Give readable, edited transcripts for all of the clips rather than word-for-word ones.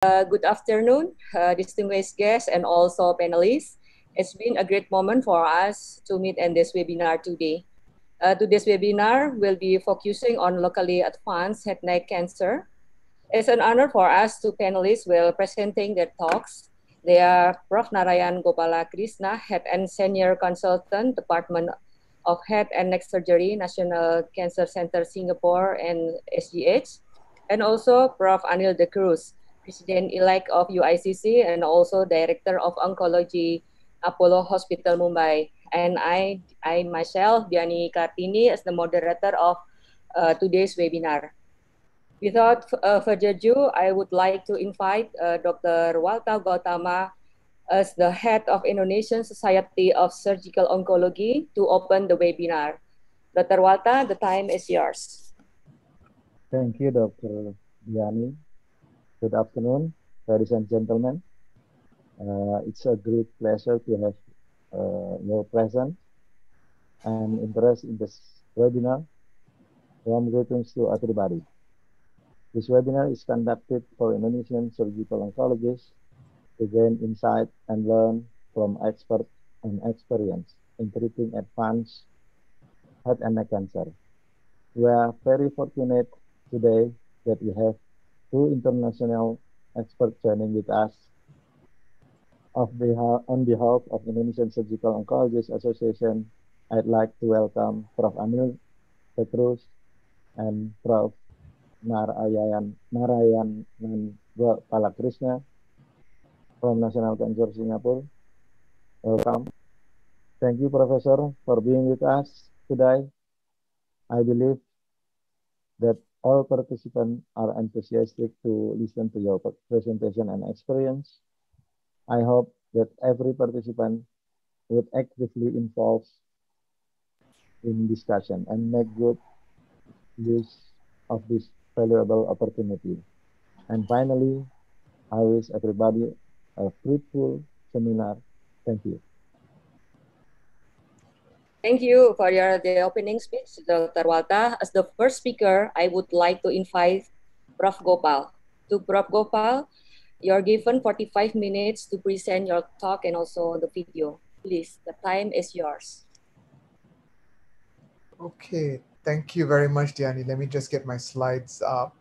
Good afternoon, distinguished guests and also panelists. It's been a great moment for us to meet in this webinar today. Today's webinar will be focusing on locally advanced head neck cancer. It's an honor for us two panelists will presenting their talks. They are Prof. Narayanan Gopalakrishna, Head and Senior Consultant, Department of Head and Neck Surgery, National Cancer Center, Singapore and SGH, and also Prof. Anil de Cruz, President-elect of UICC and also Director of Oncology, Apollo Hospital, Mumbai. And I myself, Diani Kartini, as the moderator of today's webinar. Without further ado, I would like to invite Dr. Walta Gautama as the head of Indonesian Society of Surgical Oncology to open the webinar. Dr. Walta, the time is yours. Thank you, Dr. Diani. Good afternoon, ladies and gentlemen. It's a great pleasure to have your presence and interest in this webinar. Warm greetings to everybody. This webinar is conducted for Indonesian surgical oncologists to gain insight and learn from experts and experience in treating advanced head and neck cancer. We are very fortunate today that we have two international experts joining with us. On behalf of Indonesian Surgical Oncologists Association, I'd like to welcome Prof. Anil de Cruz and Prof. Narayanan Gopalakrishna from National Cancer Singapore. Welcome. Thank you, Professor, for being with us today. I believe that all participants are enthusiastic to listen to your presentation and experience. I hope that every participant would actively involve in discussion and make good use of this valuable opportunity. And finally, I wish everybody a fruitful seminar. Thank you. Thank you for the opening speech, Dr. Walta. As the first speaker, I would like to invite Prof. Gopal. To Prof. Gopal, you're given 45 minutes to present your talk and also the video. Please, the time is yours. Okay, thank you very much, Diani. Let me just get my slides up.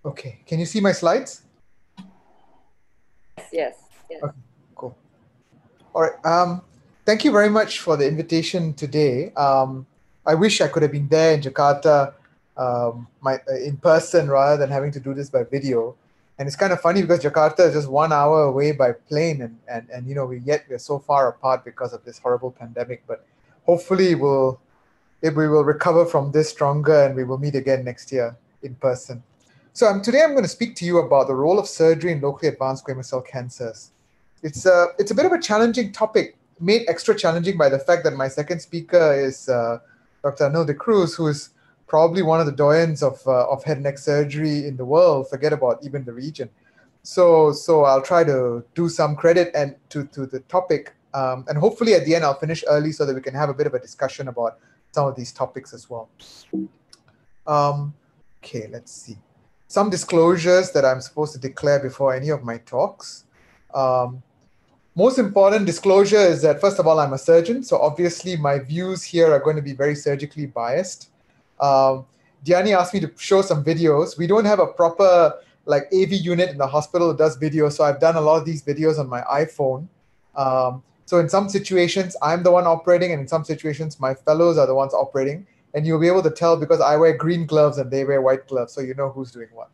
Okay, can you see my slides? Yes. Okay, cool. All right. Thank you very much for the invitation today. I wish I could have been there in Jakarta in person rather than having to do this by video. And it's kind of funny because Jakarta is just 1 hour away by plane, and you know, we're so far apart because of this horrible pandemic. But hopefully we will recover from this stronger, and we will meet again next year in person. So today I'm going to speak to you about the role of surgery in locally advanced squamous cell cancers. It's a bit of a challenging topic, made extra challenging by the fact that my second speaker is Dr. Anil de Cruz, who is probably one of the doyens of head and neck surgery in the world, forget about even the region. So I'll try to do some credit to the topic, and hopefully at the end I'll finish early so that we can have a bit of a discussion about some of these topics as well. Okay, let's see. Some disclosures that I'm supposed to declare before any of my talks. Most important disclosure is that, first of all, I'm a surgeon, so obviously my views here are going to be very surgically biased. Diani asked me to show some videos. We don't have a proper AV unit in the hospital that does video, so I've done a lot of these videos on my iPhone. So in some situations, I'm the one operating, and in some situations, my fellows are the ones operating. And you'll be able to tell because I wear green gloves and they wear white gloves, so you know who's doing what.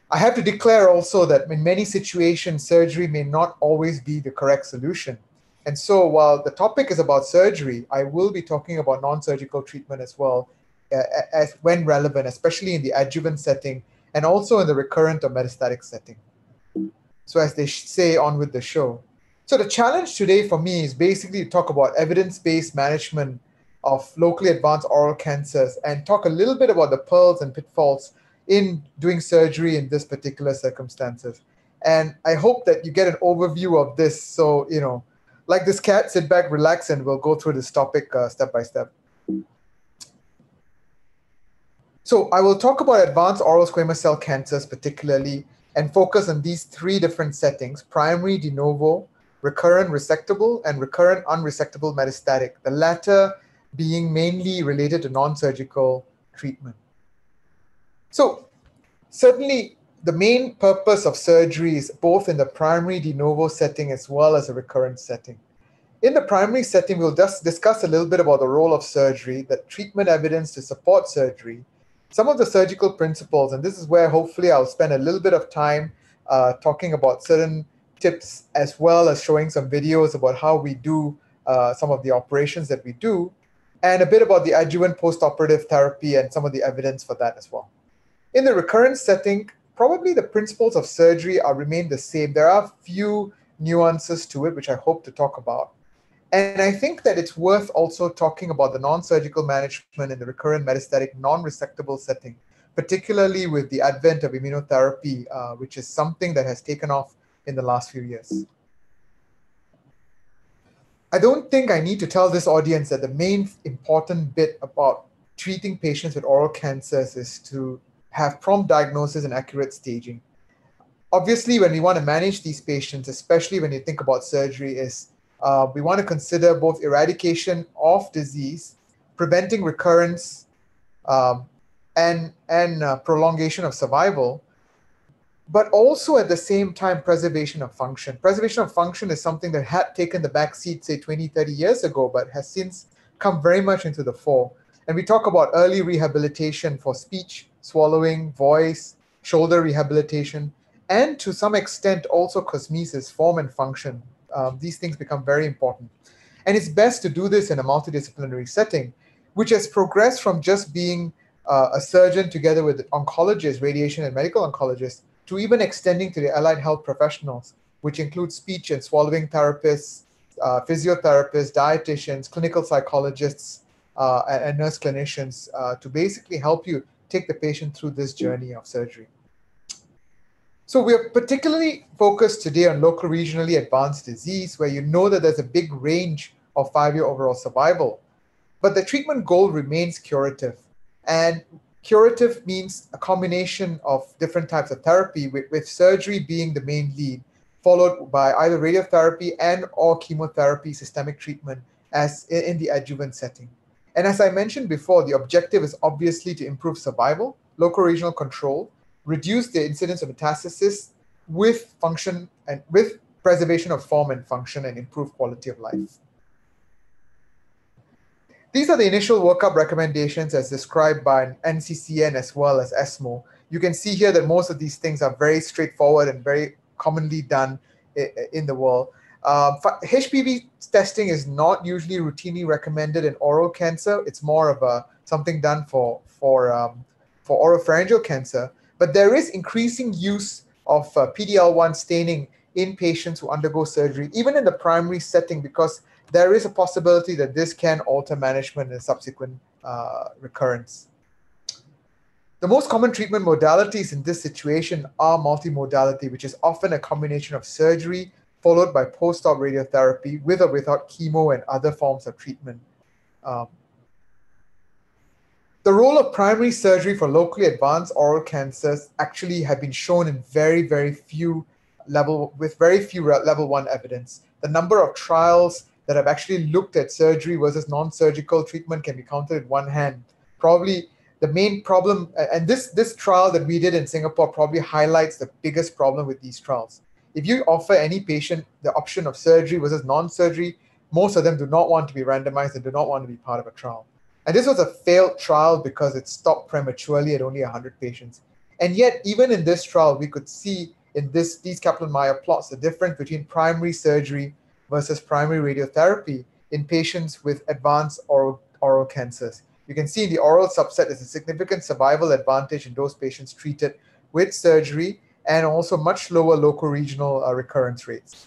I have to declare also that in many situations, surgery may not always be the correct solution. And so while the topic is about surgery, I will be talking about non-surgical treatment as well, as when relevant, especially in the adjuvant setting and also in the recurrent or metastatic setting. So as they say, on with the show. So the challenge today for me is basically to talk about evidence-based management of locally advanced oral cancers and talk a little bit about the pearls and pitfalls in doing surgery in this particular circumstances. And I hope that you get an overview of this. So, you know, like this cat, sit back, relax, and we'll go through this topic step by step. So I will talk about advanced oral squamous cell cancers particularly and focus on these three different settings: primary de novo, recurrent resectable, and recurrent unresectable metastatic, the latter being mainly related to non-surgical treatment. So certainly the main purpose of surgery is both in the primary de novo setting as well as a recurrent setting. In the primary setting, we'll just discuss a little bit about the role of surgery, the treatment evidence to support surgery, some of the surgical principles, and this is where hopefully I'll spend a little bit of time talking about certain tips as well as showing some videos about how we do some of the operations that we do, and a bit about the adjuvant post-operative therapy and some of the evidence for that as well. In the recurrent setting, probably the principles of surgery remain the same. There are a few nuances to it, which I hope to talk about. And I think that it's worth also talking about the non-surgical management in the recurrent metastatic non-resectable setting, particularly with the advent of immunotherapy, which is something that has taken off in the last few years. I don't think I need to tell this audience that the main important bit about treating patients with oral cancers is to have prompt diagnosis and accurate staging. Obviously, when we want to manage these patients, especially when you think about surgery, we want to consider both eradication of disease, preventing recurrence, and prolongation of survival, but also at the same time preservation of function. Preservation of function is something that had taken the back seat, say 20, 30 years ago, but has since come very much into the fore. And we talk about early rehabilitation for speech, swallowing, voice, shoulder rehabilitation, and to some extent also cosmesis, form and function. These things become very important. And it's best to do this in a multidisciplinary setting, which has progressed from just being a surgeon together with oncologists, radiation and medical oncologists, to even extending to the allied health professionals, which include speech and swallowing therapists, physiotherapists, dietitians, clinical psychologists, and nurse clinicians to basically help you take the patient through this journey of surgery. So we are particularly focused today on local regionally advanced disease, where you know that there's a big range of 5-year overall survival. But the treatment goal remains curative. And curative means a combination of different types of therapy, with surgery being the main lead, followed by either radiotherapy and or chemotherapy systemic treatment as in the adjuvant setting. And as I mentioned before, the objective is obviously to improve survival, local regional control, reduce the incidence of metastasis with function and with preservation of form and function, and improve quality of life. These are the initial workup recommendations as described by NCCN as well as ESMO. You can see here that most of these things are very straightforward and very commonly done in the world. HPV testing is not usually routinely recommended in oral cancer. It's more of something done for oropharyngeal cancer. But there is increasing use of PD-L1 staining in patients who undergo surgery, even in the primary setting, because there is a possibility that this can alter management and subsequent recurrence. The most common treatment modalities in this situation are multimodality, which is often a combination of surgery followed by post-op radiotherapy with or without chemo and other forms of treatment. The role of primary surgery for locally advanced oral cancers actually have been shown in very few level 1 evidence. The number of trials that have actually looked at surgery versus non-surgical treatment can be counted in one hand. Probably the main problem, and this trial that we did in Singapore probably highlights the biggest problem with these trials. If you offer any patient the option of surgery versus non-surgery, most of them do not want to be randomized and do not want to be part of a trial. And this was a failed trial because it stopped prematurely at only 100 patients. And yet, even in this trial, we could see in these Kaplan-Meier plots the difference between primary surgery versus primary radiotherapy in patients with advanced oral cancers. You can see in the oral subset there's a significant survival advantage in those patients treated with surgery, and also much lower local regional recurrence rates.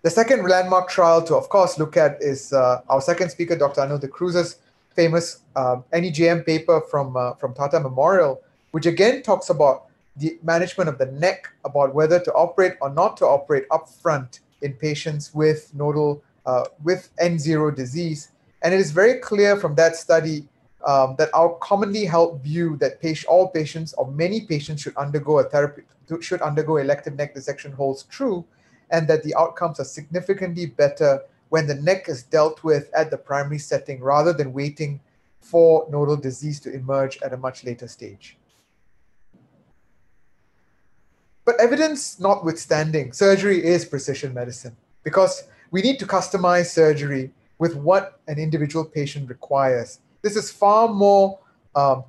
The second landmark trial to, of course, look at is our second speaker, Dr. Anil de Cruz's famous NEJM paper from Tata Memorial, which again talks about the management of the neck, about whether to operate or not to operate upfront in patients with nodal, with N0 disease. And it is very clear from that study that our commonly held view that all patients or many patients should undergo elective neck dissection holds true, and that the outcomes are significantly better when the neck is dealt with at the primary setting rather than waiting for nodal disease to emerge at a much later stage. But evidence notwithstanding, surgery is precision medicine because we need to customize surgery with what an individual patient requires. This is far more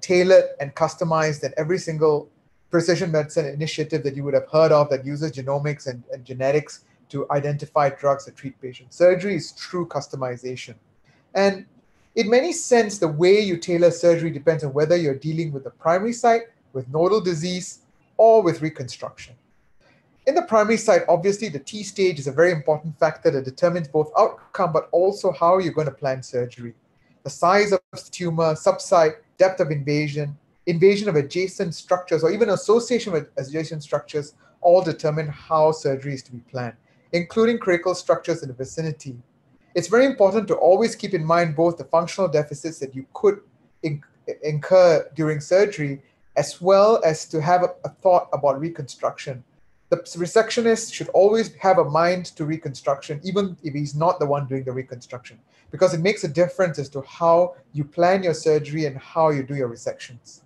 tailored and customized than every single precision medicine initiative that you would have heard of that uses genomics and genetics to identify drugs that treat patients. Surgery is true customization. And in many sense, the way you tailor surgery depends on whether you're dealing with the primary site, with nodal disease, or with reconstruction. In the primary site, obviously, the T stage is a very important factor that determines both outcome, but also how you're going to plan surgery. The size of the tumor, subsite, depth of invasion of adjacent structures, or even association with adjacent structures all determine how surgery is to be planned, including critical structures in the vicinity. It's very important to always keep in mind both the functional deficits that you could incur during surgery, as well as to have a thought about reconstruction. The resectionist should always have a mind to reconstruction, even if he's not the one doing the reconstruction, because it makes a difference as to how you plan your surgery and how you do your resections.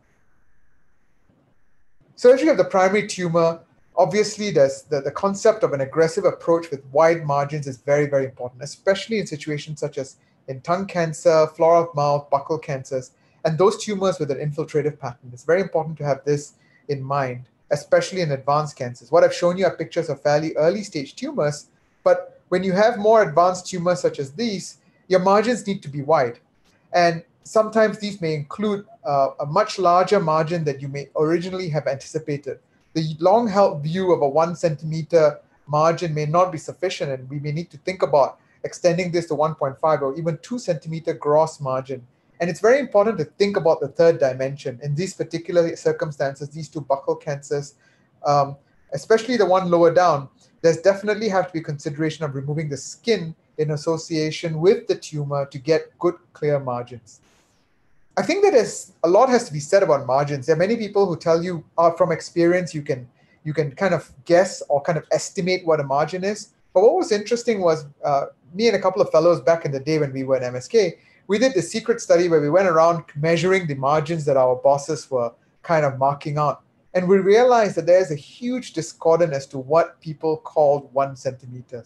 Surgery of the primary tumor, obviously there's the concept of an aggressive approach with wide margins is very, very important, especially in situations such as in tongue cancer, flora of mouth, buccal cancers, and those tumors with an infiltrative pattern. It's very important to have this in mind, especially in advanced cancers. What I've shown you are pictures of fairly early stage tumors, but when you have more advanced tumors such as these, your margins need to be wide. And sometimes these may include a much larger margin that you may originally have anticipated. The long-held view of a 1 centimeter margin may not be sufficient, and we may need to think about extending this to 1.5 or even 2 centimeter gross margin. And it's very important to think about the third dimension. In these particular circumstances, these two buccal cancers, especially the one lower down, there's definitely have to be consideration of removing the skin in association with the tumor to get good, clear margins. I think that a lot has to be said about margins. There are many people who tell you from experience, you can kind of guess or kind of estimate what a margin is. But what was interesting was me and a couple of fellows back in the day when we were at MSK, we did the secret study where we went around measuring the margins that our bosses were kind of marking out. And we realized that there's a huge discordance as to what people called 1 centimeter.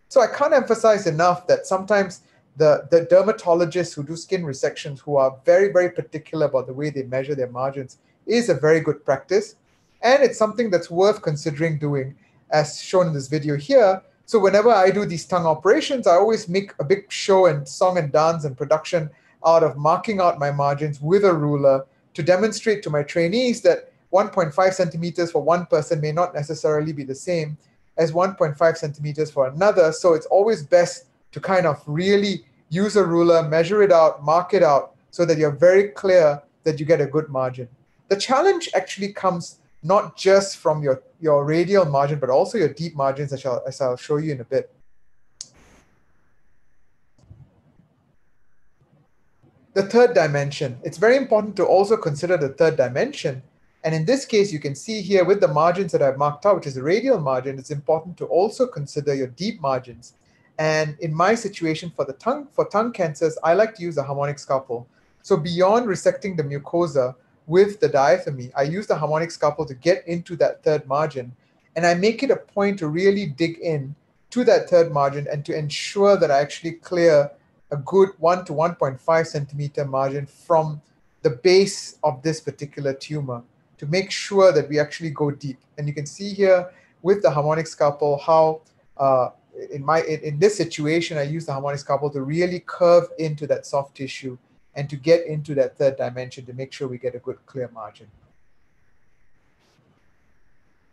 So I can't emphasize enough that sometimes the dermatologists who do skin resections, who are very, very particular about the way they measure their margins, is a very good practice. And it's something that's worth considering doing, as shown in this video here. So whenever I do these tongue operations, I always make a big show and song and dance and production out of marking out my margins with a ruler to demonstrate to my trainees that 1.5 centimeters for one person may not necessarily be the same as 1.5 centimeters for another. So it's always best to kind of really use a ruler, measure it out, mark it out, so that you're very clear that you get a good margin. The challenge actually comes not just from your radial margin, but also your deep margins, as I'll show you in a bit. The third dimension. It's very important to also consider the third dimension. And in this case, you can see here with the margins that I've marked out, which is the radial margin, it's important to also consider your deep margins. And in my situation for tongue cancers, I like to use a harmonic scalpel. So beyond resecting the mucosa with the diathermy, I use the harmonic scalpel to get into that third margin. And I make it a point to really dig in to that third margin and to ensure that I actually clear a good 1 to 1.5 centimeter margin from the base of this particular tumor to make sure that we actually go deep. And you can see here with the harmonic scalpel how in this situation, I use the harmonic scalpel to really curve into that soft tissue and to get into that third dimension to make sure we get a good clear margin.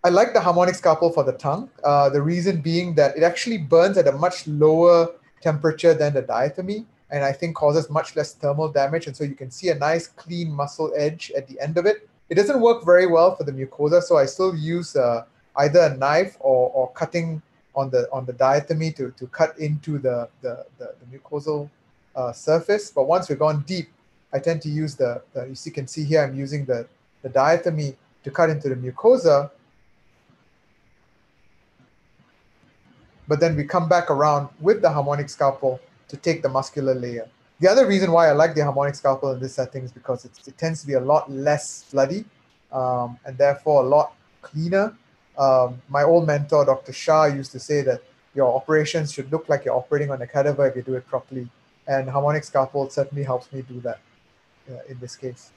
I like the harmonic scalpel for the tongue. The reason being that it actually burns at a much lower temperature than the diathermy, and I think causes much less thermal damage. And so you can see a nice clean muscle edge at the end of it. It doesn't work very well for the mucosa, so I still use either a knife or cutting on the diathermy to cut into the mucosal surface. But once we've gone deep, I tend to use you can see here, I'm using the diathermy to cut into the mucosa. But then we come back around with the harmonic scalpel to take the muscular layer. The other reason why I like the harmonic scalpel in this setting is because it tends to be a lot less bloody and therefore a lot cleaner. My old mentor, Dr. Shah, used to say that your operations should look like you're operating on a cadaver if you do it properly. And harmonic scalpel certainly helps me do that in this case.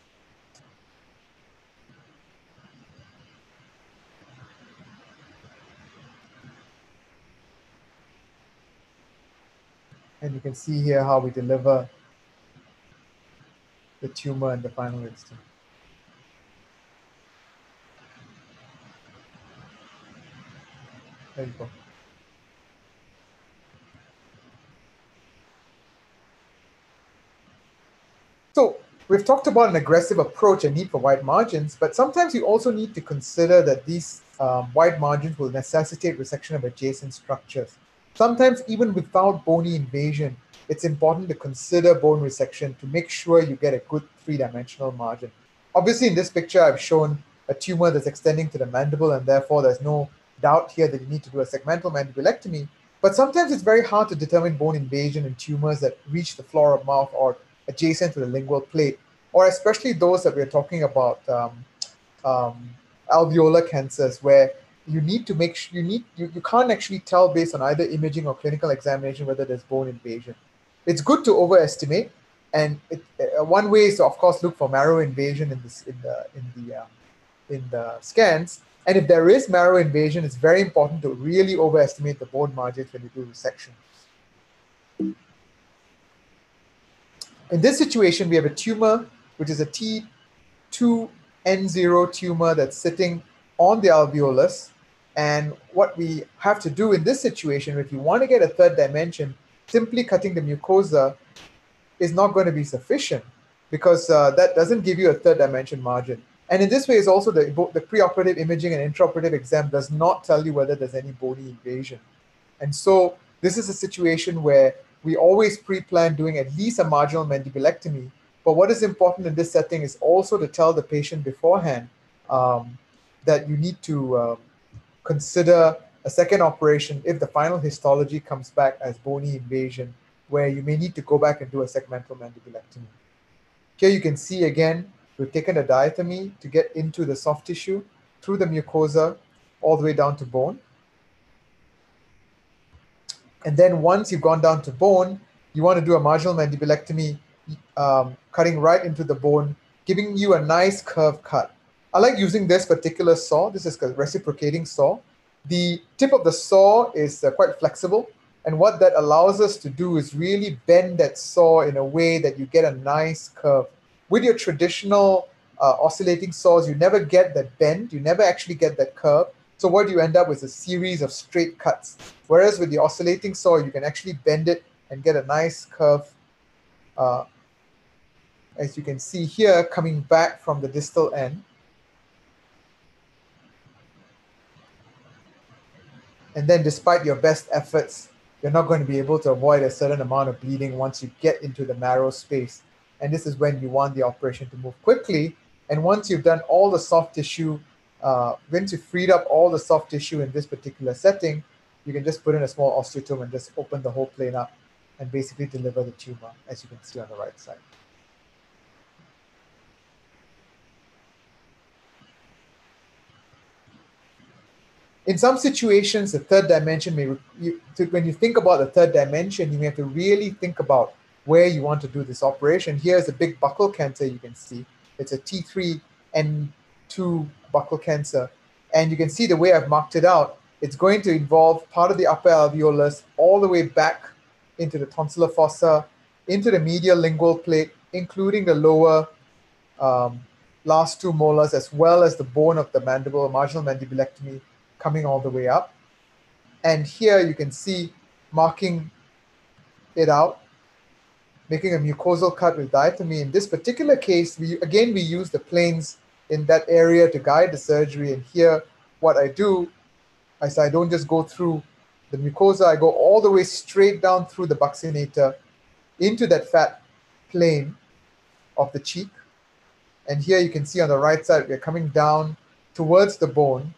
And you can see here how we deliver the tumor in the final instance. There you go. So we've talked about an aggressive approach and need for wide margins, but sometimes you also need to consider that these wide margins will necessitate resection of adjacent structures. Sometimes even without bony invasion, it's important to consider bone resection to make sure you get a good three-dimensional margin. Obviously, in this picture, I've shown a tumor that's extending to the mandible, and therefore there's no doubt here that you need to do a segmental mandibulectomy. But sometimes it's very hard to determine bone invasion in tumors that reach the floor of mouth or adjacent to the lingual plate, or especially those that we're talking about, alveolar cancers, where you need to make sure you can't actually tell based on either imaging or clinical examination whether there's bone invasion. It's good to overestimate, and one way is to of course look for marrow invasion in the scans. And if there is marrow invasion, it's very important to really overestimate the bone margins when you do resection. In this situation, we have a tumor, which is a T2N0 tumor that's sitting on the alveolus. And what we have to do in this situation, if you want to get a third dimension, simply cutting the mucosa is not going to be sufficient, because that doesn't give you a third dimension margin. And in this way, is also the preoperative imaging and intraoperative exam does not tell you whether there's any bony invasion. And so this is a situation where we always pre-plan doing at least a marginal mandibulectomy. But what is important in this setting is also to tell the patient beforehand that you need to consider a second operation if the final histology comes back as bony invasion, where you may need to go back and do a segmental mandibulectomy. Here you can see again, we've taken a diathermy to get into the soft tissue through the mucosa all the way down to bone. And then once you've gone down to bone, you want to do a marginal mandibulectomy, cutting right into the bone, giving you a nice curved cut. I like using this particular saw. This is a reciprocating saw. The tip of the saw is quite flexible. And what that allows us to do is really bend that saw in a way that you get a nice curve. With your traditional oscillating saws, you never get that bend. You never actually get that curve. So what you end up with is a series of straight cuts. Whereas with the oscillating saw, you can actually bend it and get a nice curve, as you can see here, coming back from the distal end. And then despite your best efforts, you're not going to be able to avoid a certain amount of bleeding once you get into the marrow space. And this is when you want the operation to move quickly. And once you've done all the soft tissue, once you've freed up all the soft tissue in this particular setting, you can just put in a small osteotome and just open the whole plane up and basically deliver the tumor, as you can see on the right side. In some situations, the third dimension when you think about the third dimension, you may have to really think about where you want to do this operation. Here's a big buccal cancer you can see. It's a T3N2 buccal cancer. And you can see the way I've marked it out, it's going to involve part of the upper alveolus all the way back into the tonsillar fossa, into the medial lingual plate, including the lower last two molars, as well as the bone of the mandible, marginal mandibulectomy, coming all the way up. And here you can see marking it out, making a mucosal cut with diathermy. In this particular case, we use the planes in that area to guide the surgery. And here, what I do is I don't just go through the mucosa, I go all the way straight down through the buccinator into that fat plane of the cheek. And here you can see on the right side, we're coming down towards the bone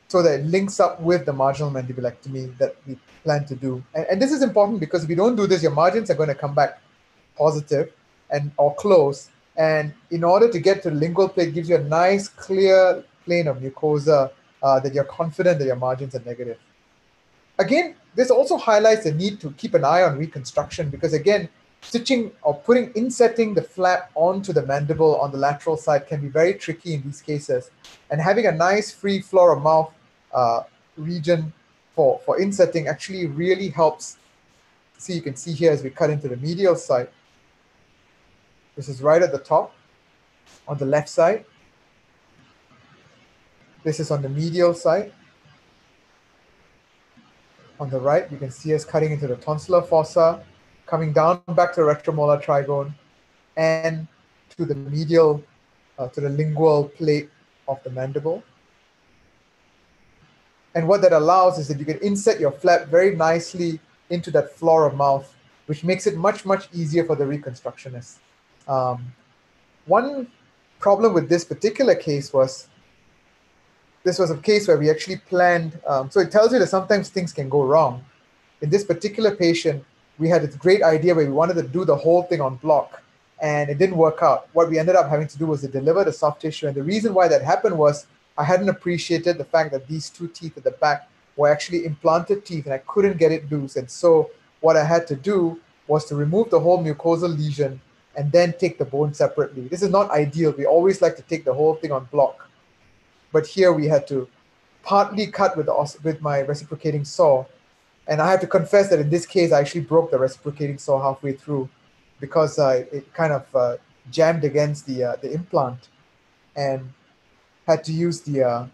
so that it links up with the marginal mandibulectomy that we plan to do. And this is important because if you don't do this, your margins are going to come back positive or close. And in order to get to the lingual plate, it gives you a nice, clear plane of mucosa that you're confident that your margins are negative. Again, this also highlights the need to keep an eye on reconstruction because, again, stitching or insetting the flap onto the mandible on the lateral side can be very tricky in these cases. And having a nice free floor of mouth region for insetting actually really helps. See, you can see here as we cut into the medial side. This is right at the top on the left side. This is on the medial side. On the right, you can see us cutting into the tonsillar fossa, coming down back to the retromolar trigone, and to the medial, to the lingual plate of the mandible. And what that allows is that you can inset your flap very nicely into that floor of mouth, which makes it much, much easier for the reconstructionist. One problem with this particular case was, this was a case where we actually planned, so it tells you that sometimes things can go wrong. In this particular patient, we had a great idea where we wanted to do the whole thing on block, and it didn't work out. What we ended up having to do was to deliver the soft tissue, and the reason why that happened was I hadn't appreciated the fact that these two teeth at the back were actually implanted teeth, and I couldn't get it loose. And so what I had to do was to remove the whole mucosal lesion and then take the bone separately. This is not ideal. We always like to take the whole thing on block. But here we had to partly cut with my reciprocating saw. And I have to confess that in this case, I actually broke the reciprocating saw halfway through because it kind of jammed against the implant, and had to use the,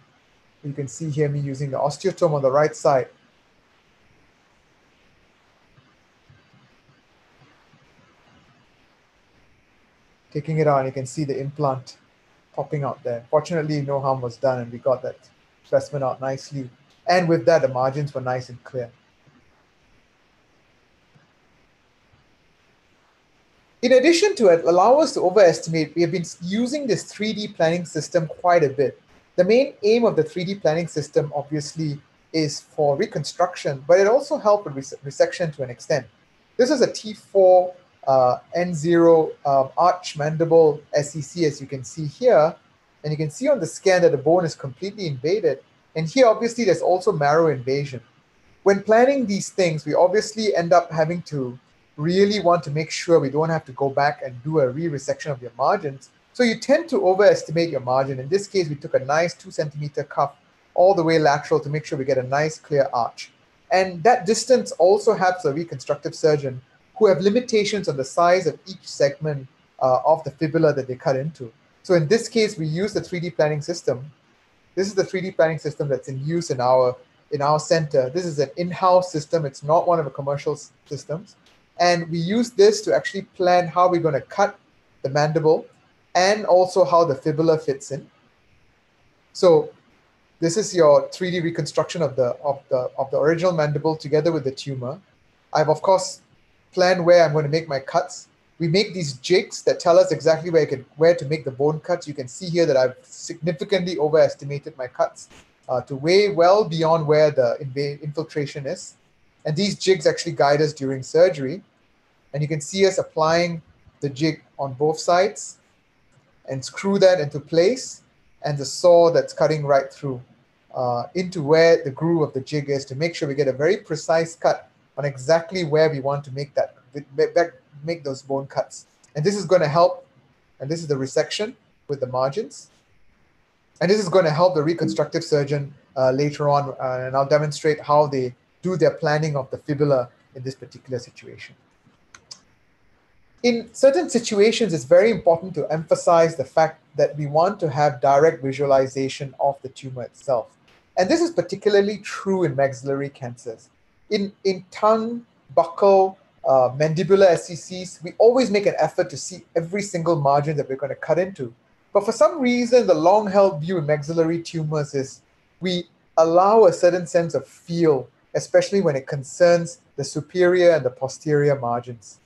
you can see here me using the osteotome on the right side. Taking it out, and you can see the implant popping out there. Fortunately, no harm was done, and we got that specimen out nicely. And with that, the margins were nice and clear. In addition to it, allow us to overestimate, we have been using this 3D planning system quite a bit. The main aim of the 3D planning system, obviously, is for reconstruction, but it also helped with resection to an extent. This is a T4 N0 arch mandible SCC, as you can see here. And you can see on the scan that the bone is completely invaded. And here, obviously, there's also marrow invasion. When planning these things, we obviously end up having to really want to make sure we don't have to go back and do a re-resection of your margins. So you tend to overestimate your margin. In this case, we took a nice 2-centimeter cuff all the way lateral to make sure we get a nice clear arch. And that distance also helps a reconstructive surgeon who have limitations on the size of each segment of the fibula that they cut into. So in this case, we use the 3D planning system. This is the 3D planning system that's in use in our center. This is an in-house system. It's not one of the commercial systems. And we use this to actually plan how we're going to cut the mandible and also how the fibula fits in. So this is your 3D reconstruction of the original mandible together with the tumor. I've, of course, planned where I'm going to make my cuts. We make these jigs that tell us exactly where to make the bone cuts. You can see here that I've significantly overestimated my cuts to way well beyond where the infiltration is. And these jigs actually guide us during surgery. And you can see us applying the jig on both sides and screw that into place, and the saw that's cutting right through into where the groove of the jig is to make sure we get a very precise cut on exactly where we want to make those bone cuts. And this is going to help, and this is the resection with the margins. And this is going to help the reconstructive surgeon later on, and I'll demonstrate how they do their planning of the fibula in this particular situation. In certain situations, it's very important to emphasize the fact that we want to have direct visualization of the tumor itself. And this is particularly true in maxillary cancers. In tongue, buccal, mandibular SCCs, we always make an effort to see every single margin that we're going to cut into. But for some reason, the long-held view in maxillary tumors is we allow a certain sense of feel, especially when it concerns the superior and the posterior margins.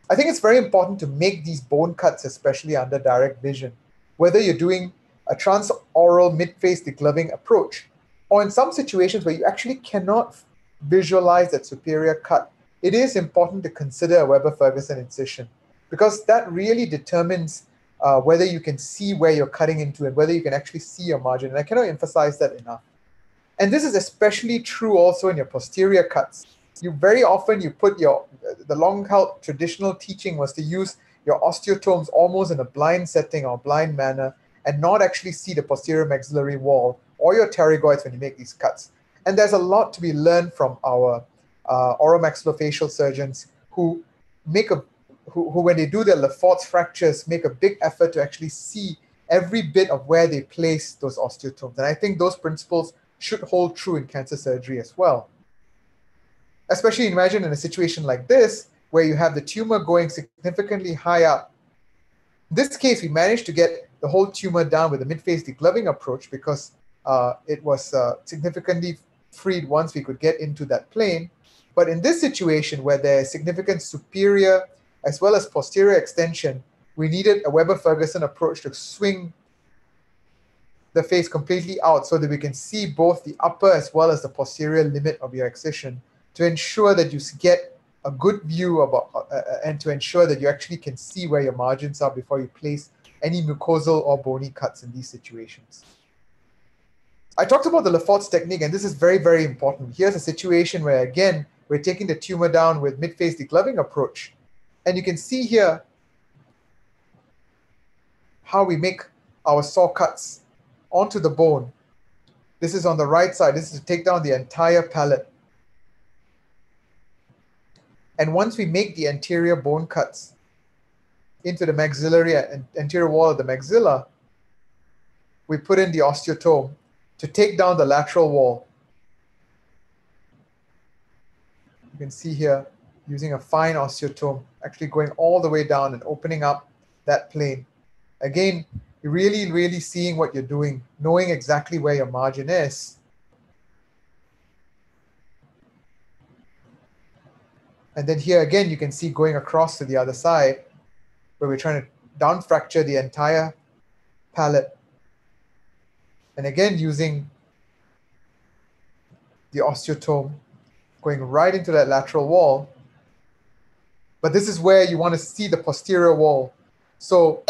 I think it's very important to make these bone cuts, especially under direct vision, whether you're doing a transoral midface degloving approach, or in some situations where you actually cannot visualize that superior cut. It is important to consider a Weber-Ferguson incision, because that really determines whether you can see where you're cutting into and whether you can actually see your margin. And I cannot emphasize that enough. And this is especially true also in your posterior cuts. Very often you put the long-held traditional teaching was to use your osteotomes almost in a blind setting or blind manner and not actually see the posterior maxillary wall or your pterygoids when you make these cuts. And there's a lot to be learned from our oromaxillofacial surgeons who when they do their Lefort's fractures, make a big effort to actually see every bit of where they place those osteotomes. And I think those principles should hold true in cancer surgery as well. Especially imagine in a situation like this, where you have the tumor going significantly high up. In this case, we managed to get the whole tumor down with the midface degloving approach because it was significantly freed once we could get into that plane. But in this situation, where there is significant superior as well as posterior extension, we needed a Weber-Ferguson approach to swing the face completely out so that we can see both the upper as well as the posterior limit of your excision to ensure that you get a good view about, and to ensure that you actually can see where your margins are before you place any mucosal or bony cuts in these situations. I talked about the Lefort's technique, and this is very, very important. Here's a situation where, again, we're taking the tumor down with midface degloving approach. And you can see here how we make our saw cuts onto the bone. This is on the right side. This is to take down the entire palate. And once we make the anterior bone cuts into the maxillary and anterior wall of the maxilla, we put in the osteotome to take down the lateral wall. You can see here, using a fine osteotome, actually going all the way down and opening up that plane. Again, you're really, really seeing what you're doing, knowing exactly where your margin is. And then here again, you can see going across to the other side, where we're trying to down fracture the entire palate. And again, using the osteotome, going right into that lateral wall. But this is where you want to see the posterior wall. So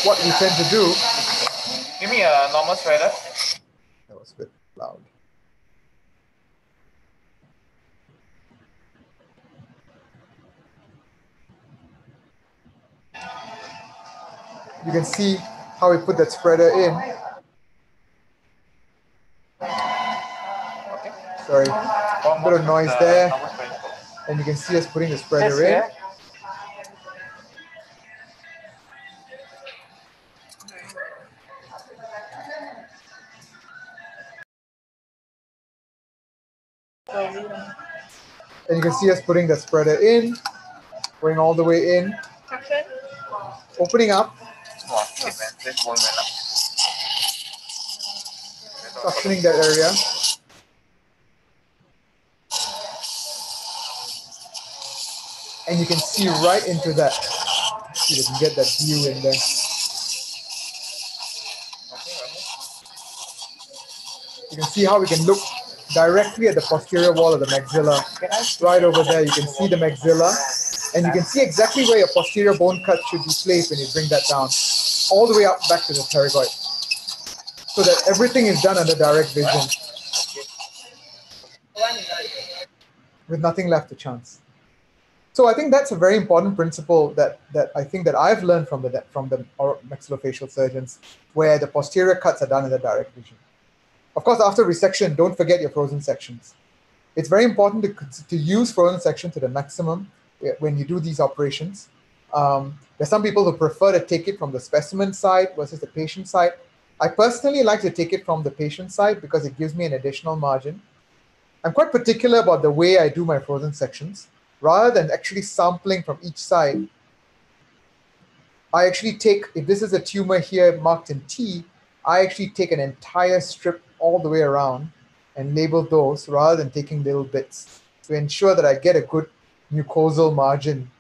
what we tend to do... Give me a normal shredder. That was a bit loud. You can see how we put that spreader in. Okay. Sorry, a bit of noise there. And you can see us putting the spreader in. And you can see us putting the spreader in, going all the way in, opening up, suctioning that area. And you can see right into that. See if you can get that view in there. You can see how we can look directly at the posterior wall of the maxilla. Right over there, you can see the maxilla. And you can see exactly where your posterior bone cut should be placed when you bring that down, all the way up back to the pterygoid. So that everything is done under direct vision, with nothing left to chance. So I think that's a very important principle that I think that I've learned from the maxillofacial surgeons, where the posterior cuts are done in the direct vision. Of course, after resection, don't forget your frozen sections. It's very important to use frozen section to the maximum when you do these operations. There's some people who prefer to take it from the specimen side versus the patient side. I personally like to take it from the patient side because it gives me an additional margin. I'm quite particular about the way I do my frozen sections. Rather than actually sampling from each side, I actually take, if this is a tumor here marked in T, I actually take an entire strip all the way around and label those rather than taking little bits to ensure that I get a good mucosal margin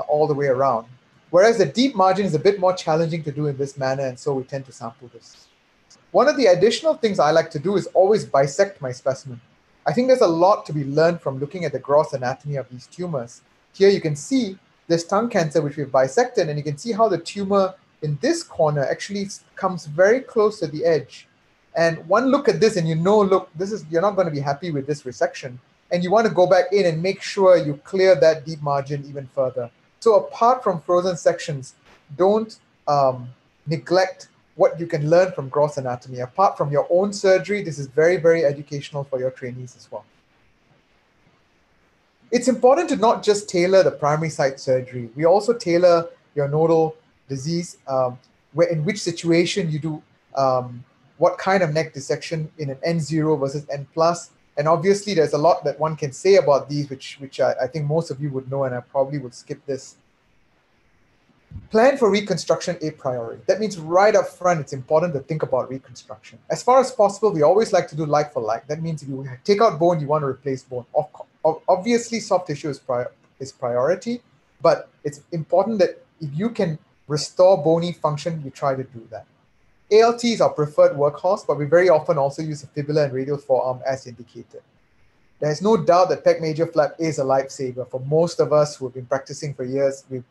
all the way around. Whereas the deep margin is a bit more challenging to do in this manner, and so we tend to sample this. One of the additional things I like to do is always bisect my specimen. I think there's a lot to be learned from looking at the gross anatomy of these tumors. Here you can see this tongue cancer which we've bisected, and you can see how the tumor in this corner actually comes very close to the edge. And one look at this and you know, look, you're not going to be happy with this resection. And you want to go back in and make sure you clear that deep margin even further. So apart from frozen sections, don't neglect what you can learn from gross anatomy. Apart from your own surgery, this is very, very educational for your trainees as well. It's important to not just tailor the primary site surgery. We also tailor your nodal disease, in which situation you do what kind of neck dissection in an N0 versus N+. And obviously, there's a lot that one can say about these, which I think most of you would know, and I probably would skip this. Plan for reconstruction a priori. That means right up front, it's important to think about reconstruction. As far as possible, we always like to do like for like. That means if you take out bone, you want to replace bone. Obviously, soft tissue is priority, but it's important that if you can restore bony function, you try to do that. ALT is our preferred workhorse, but we very often also use a fibula and radial forearm as indicated. There's no doubt that pec major flap is a lifesaver. For most of us who have been practicing for years, the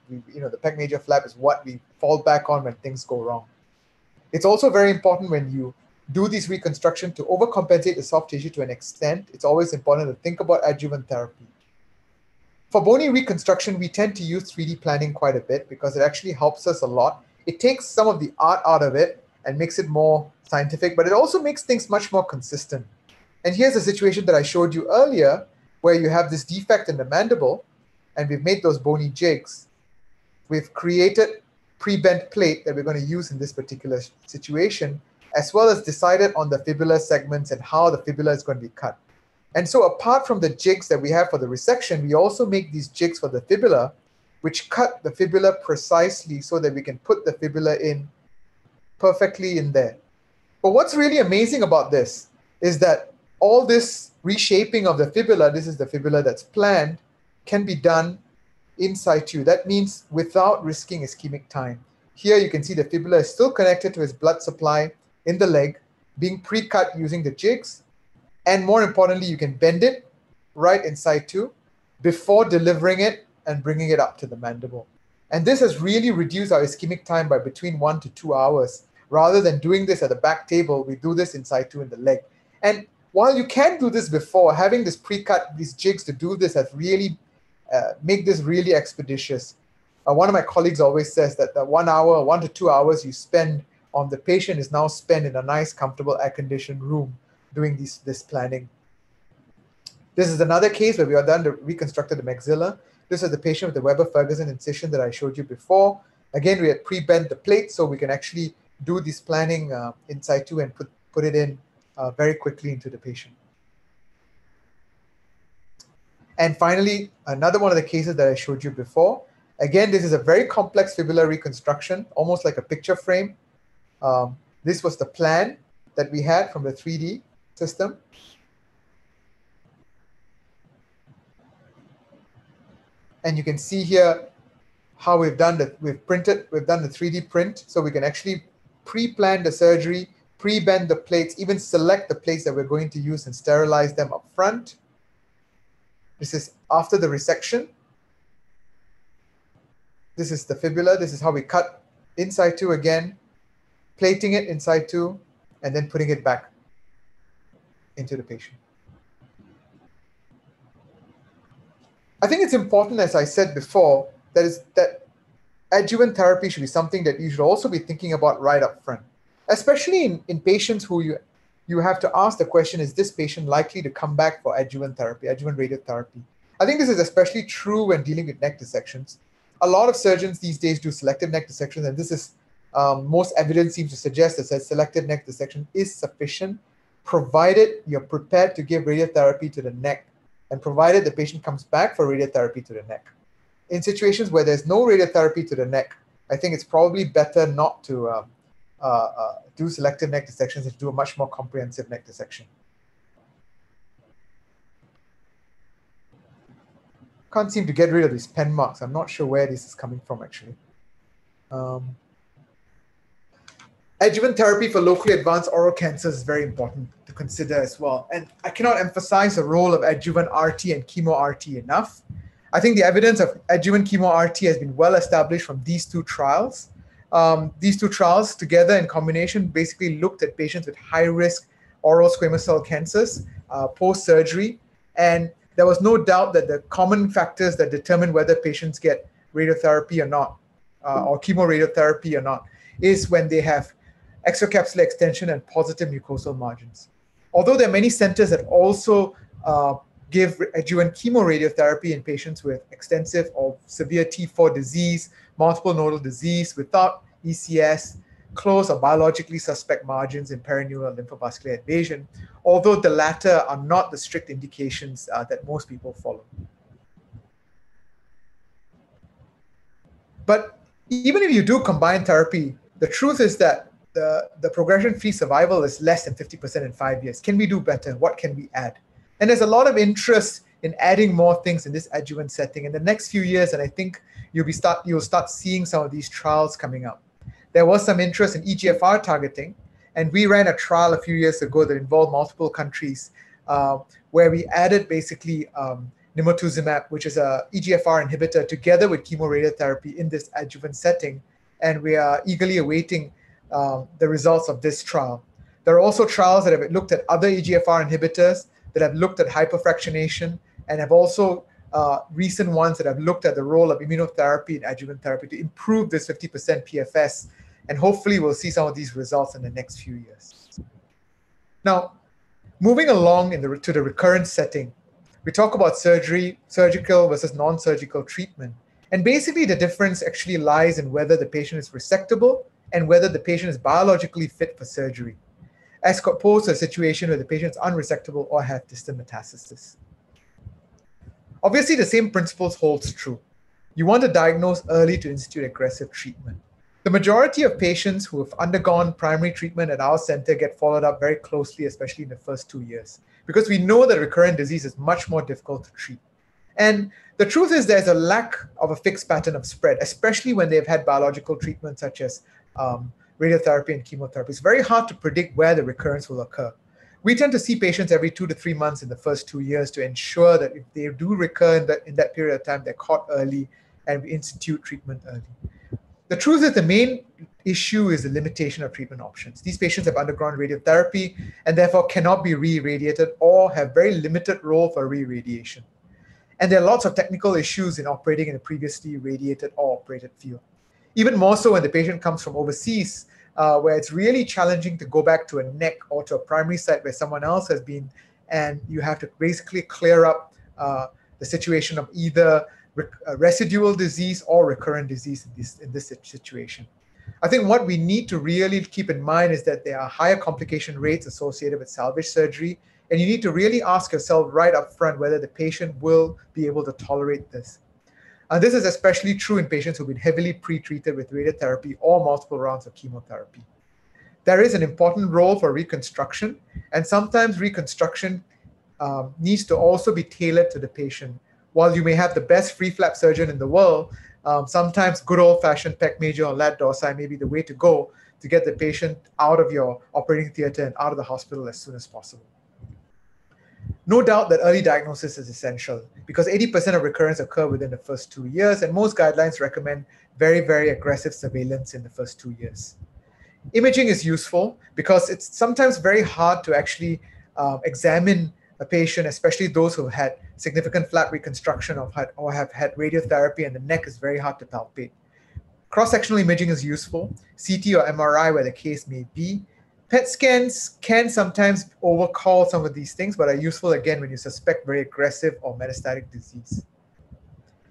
pec major flap is what we fall back on when things go wrong. It's also very important when you do this reconstruction to overcompensate the soft tissue to an extent. It's always important to think about adjuvant therapy. For bony reconstruction, we tend to use 3D planning quite a bit because it actually helps us a lot. It takes some of the art out of it and makes it more scientific, but it also makes things much more consistent. And here's a situation that I showed you earlier where you have this defect in the mandible and we've made those bony jigs. We've created pre-bent plate that we're going to use in this particular situation, as well as decided on the fibula segments and how the fibula is going to be cut. And so apart from the jigs that we have for the resection, we also make these jigs for the fibula, which cut the fibula precisely so that we can put the fibula in perfectly in there. But what's really amazing about this is that all this reshaping of the fibula, this is the fibula that's planned, can be done in situ. That means without risking ischemic time. Here you can see the fibula is still connected to its blood supply in the leg, being pre-cut using the jigs. And more importantly, you can bend it right in situ before delivering it and bringing it up to the mandible. And this has really reduced our ischemic time by between 1 to 2 hours. Rather than doing this at the back table, we do this in situ in the leg. And while you can do this before, having this pre-cut, these jigs to do this has really make this really expeditious. One of my colleagues always says that the 1 hour, 1 to 2 hours you spend on the patient is now spent in a nice, comfortable, air-conditioned room doing this planning. This is another case where we are done to reconstructed the maxilla. This is the patient with the Weber-Ferguson incision that I showed you before. Again, we had pre-bent the plate so we can actually do this planning in situ and put it in very quickly into the patient. And finally, another one of the cases that I showed you before. Again, this is a very complex fibular reconstruction, almost like a picture frame. This was the plan that we had from the 3D system. And you can see here how we've done the 3D print, so we can actually pre-plan the surgery, pre-bend the plates, even select the plates that we're going to use and sterilize them up front. This is after the resection. This is the fibula. This is how we cut in situ again, plating it in situ, and then putting it back into the patient. I think it's important, as I said before, that adjuvant therapy should be something that you should also be thinking about right up front, especially in patients who you have to ask the question, is this patient likely to come back for adjuvant therapy, adjuvant radiotherapy? I think this is especially true when dealing with neck dissections. A lot of surgeons these days do selective neck dissections, and this is most evidence seems to suggest that selective neck dissection is sufficient, provided you're prepared to give radiotherapy to the neck and provided the patient comes back for radiotherapy to the neck. In situations where there's no radiotherapy to the neck, I think it's probably better not to do selective neck dissections and do a much more comprehensive neck dissection. Can't seem to get rid of these pen marks. I'm not sure where this is coming from, actually. Adjuvant therapy for locally advanced oral cancers is very important to consider as well. And I cannot emphasize the role of adjuvant RT and chemo RT enough. I think the evidence of adjuvant chemo RT has been well established from these two trials. These two trials together in combination basically looked at patients with high-risk oral squamous cell cancers post-surgery. And there was no doubt that the common factors that determine whether patients get radiotherapy or not, or chemoradiotherapy or not, is when they have extracapsular extension and positive mucosal margins. Although there are many centers that also give adjuvant chemoradiotherapy in patients with extensive or severe T4 disease, multiple nodal disease without ECS, close or biologically suspect margins in perineural lymphovascular invasion, although the latter are not the strict indications that most people follow. But even if you do combine therapy, the truth is that the progression-free survival is less than 50% in 5 years. Can we do better? What can we add? And there's a lot of interest in adding more things in this adjuvant setting in the next few years, and I think you'll start seeing some of these trials coming up. There was some interest in EGFR targeting, and we ran a trial a few years ago that involved multiple countries where we added basically nimotuzumab, which is a EGFR inhibitor, together with chemoradiotherapy in this adjuvant setting, and we are eagerly awaiting the results of this trial. There are also trials that have looked at other EGFR inhibitors, that have looked at hyperfractionation, and have also recent ones that have looked at the role of immunotherapy in adjuvant therapy to improve this 50% PFS, and hopefully we'll see some of these results in the next few years. Now, moving along to the recurrent setting, we talk about surgical versus non-surgical treatment. And basically the difference actually lies in whether the patient is resectable and whether the patient is biologically fit for surgery, as opposed to a situation where the patient is unresectable or have distant metastasis. Obviously, the same principles holds true. You want to diagnose early to institute aggressive treatment. The majority of patients who have undergone primary treatment at our center get followed up very closely, especially in the first 2 years, because we know that recurrent disease is much more difficult to treat. And the truth is there's a lack of a fixed pattern of spread, especially when they've had biological treatment such as radiotherapy and chemotherapy. It's very hard to predict where the recurrence will occur. We tend to see patients every 2 to 3 months in the first 2 years to ensure that if they do recur in that period of time, they're caught early and we institute treatment early. The truth is the main issue is the limitation of treatment options. These patients have undergone radiotherapy and therefore cannot be re-irradiated or have very limited role for re-irradiation. And there are lots of technical issues in operating in a previously radiated or operated field. Even more so when the patient comes from overseas, where it's really challenging to go back to a neck or to a primary site where someone else has been, and you have to basically clear up the situation of either residual disease or recurrent disease in this situation. I think what we need to really keep in mind is that there are higher complication rates associated with salvage surgery, and you need to really ask yourself right up front whether the patient will be able to tolerate this. This is especially true in patients who've been heavily pre-treated with radiotherapy or multiple rounds of chemotherapy. There is an important role for reconstruction, and sometimes reconstruction needs to also be tailored to the patient. While you may have the best free flap surgeon in the world, sometimes good old-fashioned pec major or lat dorsi may be the way to go to get the patient out of your operating theater and out of the hospital as soon as possible. No doubt that early diagnosis is essential because 80% of recurrence occur within the first 2 years, and most guidelines recommend very, very aggressive surveillance in the first 2 years. Imaging is useful because it's sometimes very hard to actually examine a patient, especially those who have had significant flap reconstruction or have had radiotherapy, and the neck is very hard to palpate. Cross-sectional imaging is useful, CT or MRI where the case may be. PET scans can sometimes overcall some of these things, but are useful again when you suspect very aggressive or metastatic disease.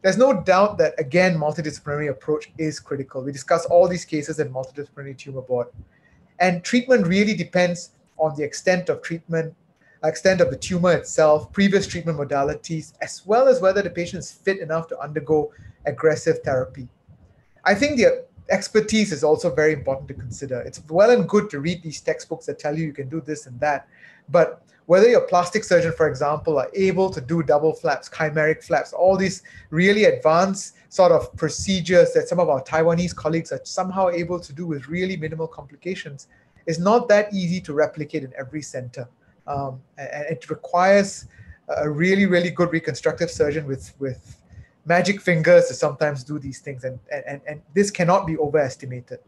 There's no doubt that, again, multidisciplinary approach is critical. We discuss all these cases in multidisciplinary tumor board. And treatment really depends on the extent of treatment, extent of the tumor itself, previous treatment modalities, as well as whether the patient is fit enough to undergo aggressive therapy. I think the expertise is also very important to consider. It's well and good to read these textbooks that tell you you can do this and that, but whether your plastic surgeon, for example, are able to do double flaps, chimeric flaps, all these really advanced sort of procedures that some of our Taiwanese colleagues are somehow able to do with really minimal complications, is not that easy to replicate in every center. And it requires a really, really good reconstructive surgeon with magic fingers to sometimes do these things, and this cannot be overestimated.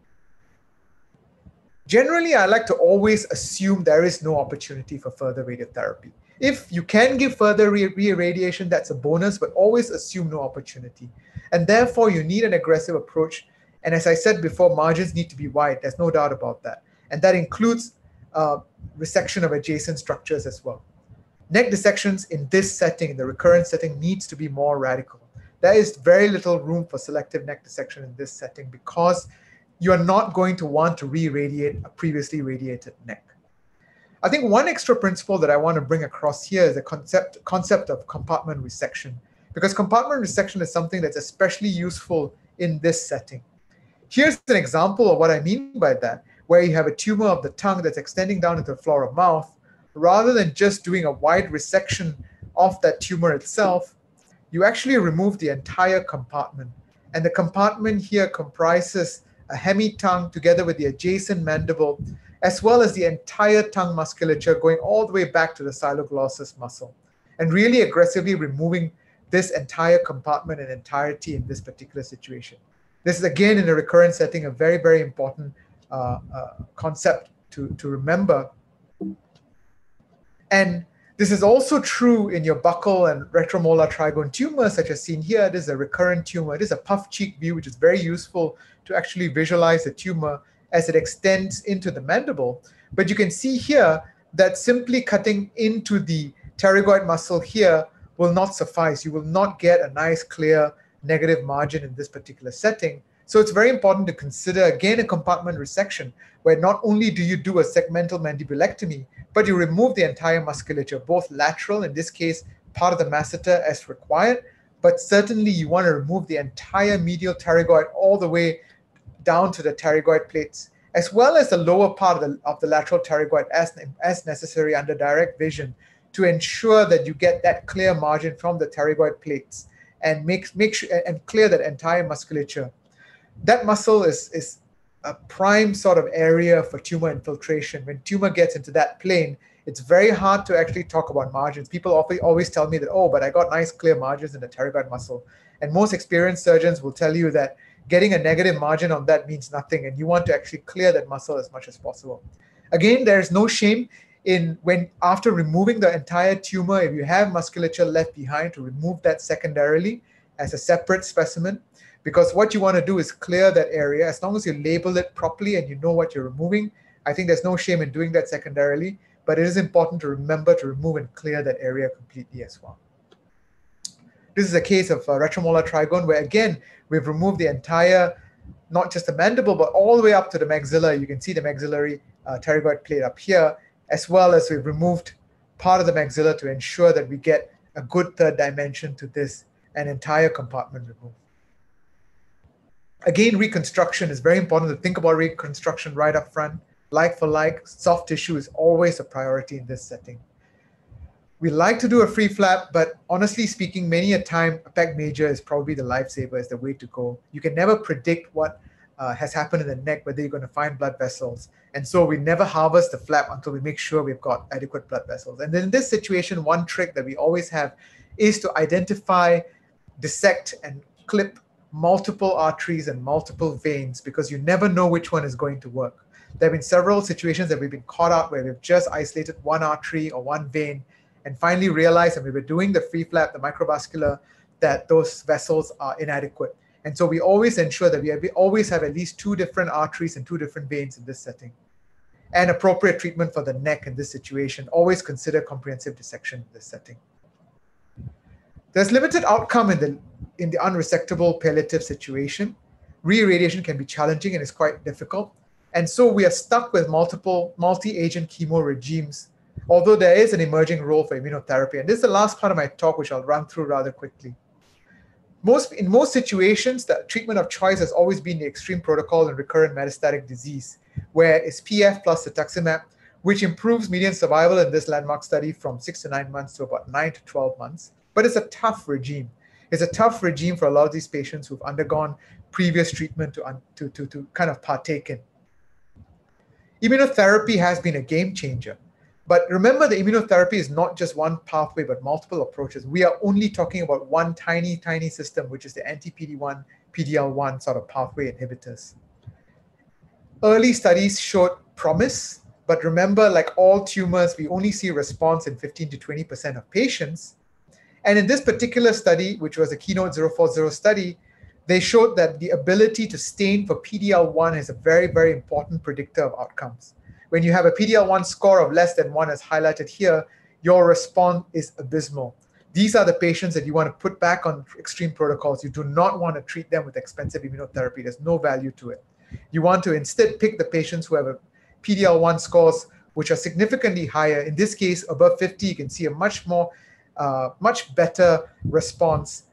Generally, I like to always assume there is no opportunity for further radiotherapy. If you can give further re-irradiation, that's a bonus, but always assume no opportunity. And therefore, you need an aggressive approach. And as I said before, margins need to be wide. There's no doubt about that. And that includes resection of adjacent structures as well. Neck dissections in this setting, in the recurrent setting, needs to be more radical. There is very little room for selective neck dissection in this setting because you are not going to want to re-irradiate a previously radiated neck. I think one extra principle that I want to bring across here is the concept of compartment resection, because compartment resection is something that's especially useful in this setting. Here's an example of what I mean by that, where you have a tumor of the tongue that's extending down into the floor of mouth. Rather than just doing a wide resection of that tumor itself, you actually remove the entire compartment. And the compartment here comprises a hemi-tongue together with the adjacent mandible, as well as the entire tongue musculature going all the way back to the xyloglossus muscle, and really aggressively removing this entire compartment in entirety in this particular situation. This is, again, in a recurrent setting, a very, very important concept to remember. And this is also true in your buccal and retromolar trigone tumors, such as seen here. This is a recurrent tumor. It is a puff cheek view, which is very useful to actually visualize the tumor as it extends into the mandible. But you can see here that simply cutting into the pterygoid muscle here will not suffice. You will not get a nice, clear, negative margin in this particular setting. So it's very important to consider, again, a compartment resection, where not only do you do a segmental mandibulectomy, but you remove the entire musculature, both lateral, in this case, part of the masseter as required, but certainly you want to remove the entire medial pterygoid all the way down to the pterygoid plates, as well as the lower part of the lateral pterygoid as necessary under direct vision, to ensure that you get that clear margin from the pterygoid plates and make sure and clear that entire musculature. That muscle is a prime sort of area for tumor infiltration. When tumor gets into that plane, it's very hard to actually talk about margins. People always tell me that, oh, but I got nice clear margins in the pterygoid muscle. And most experienced surgeons will tell you that getting a negative margin on that means nothing, and you want to actually clear that muscle as much as possible. Again, there's no shame in when after removing the entire tumor, if you have musculature left behind, to remove that secondarily as a separate specimen. Because what you want to do is clear that area. As long as you label it properly and you know what you're removing, I think there's no shame in doing that secondarily, but it is important to remember to remove and clear that area completely as well. This is a case of retromolar trigone, where again, we've removed the entire, not just the mandible, but all the way up to the maxilla. You can see the maxillary pterygoid plate up here, as well as we've removed part of the maxilla to ensure that we get a good third dimension to this, an entire compartment removed. Again, reconstruction is very important to think about reconstruction right up front. Like for like, soft tissue is always a priority in this setting. We like to do a free flap, but honestly speaking, many a time, a pec major is probably the lifesaver, is the way to go. You can never predict what has happened in the neck, whether you're going to find blood vessels. And so we never harvest the flap until we make sure we've got adequate blood vessels. And then in this situation, one trick that we always have is to identify, dissect, and clip multiple arteries and multiple veins, because you never know which one is going to work. There have been several situations that we've been caught out where we've just isolated one artery or one vein and finally realized, when we were doing the free flap, the microvascular, that those vessels are inadequate. And so we always ensure that we always have at least 2 different arteries and 2 different veins in this setting. And appropriate treatment for the neck in this situation. Always consider comprehensive dissection in this setting. There's limited outcome in the unresectable palliative situation. Re-irradiation can be challenging and is quite difficult. And so we are stuck with multi-agent chemo regimes, although there is an emerging role for immunotherapy. And this is the last part of my talk, which I'll run through rather quickly. In most situations, the treatment of choice has always been the extreme protocol in recurrent metastatic disease, where it's PF plus cetuximab which improves median survival in this landmark study from 6 to 9 months to about 9 to 12 months. But it's a tough regime. It's a tough regime for a lot of these patients who've undergone previous treatment to kind of partake in. Immunotherapy has been a game changer. But remember, the immunotherapy is not just one pathway, but multiple approaches. We are only talking about one tiny, tiny system, which is the anti-PD-1, PD-L1 sort of pathway inhibitors. Early studies showed promise, but remember, like all tumors, we only see response in 15 to 20% of patients. And in this particular study, which was a Keynote 040 study, they showed that the ability to stain for PD-L1 is a very, very important predictor of outcomes. When you have a PD-L1 score of less than 1, as highlighted here, your response is abysmal. These are the patients that you want to put back on extreme protocols. You do not want to treat them with expensive immunotherapy. There's no value to it. You want to instead pick the patients who have a PD-L1 scores which are significantly higher. In this case, above 50, you can see a much better response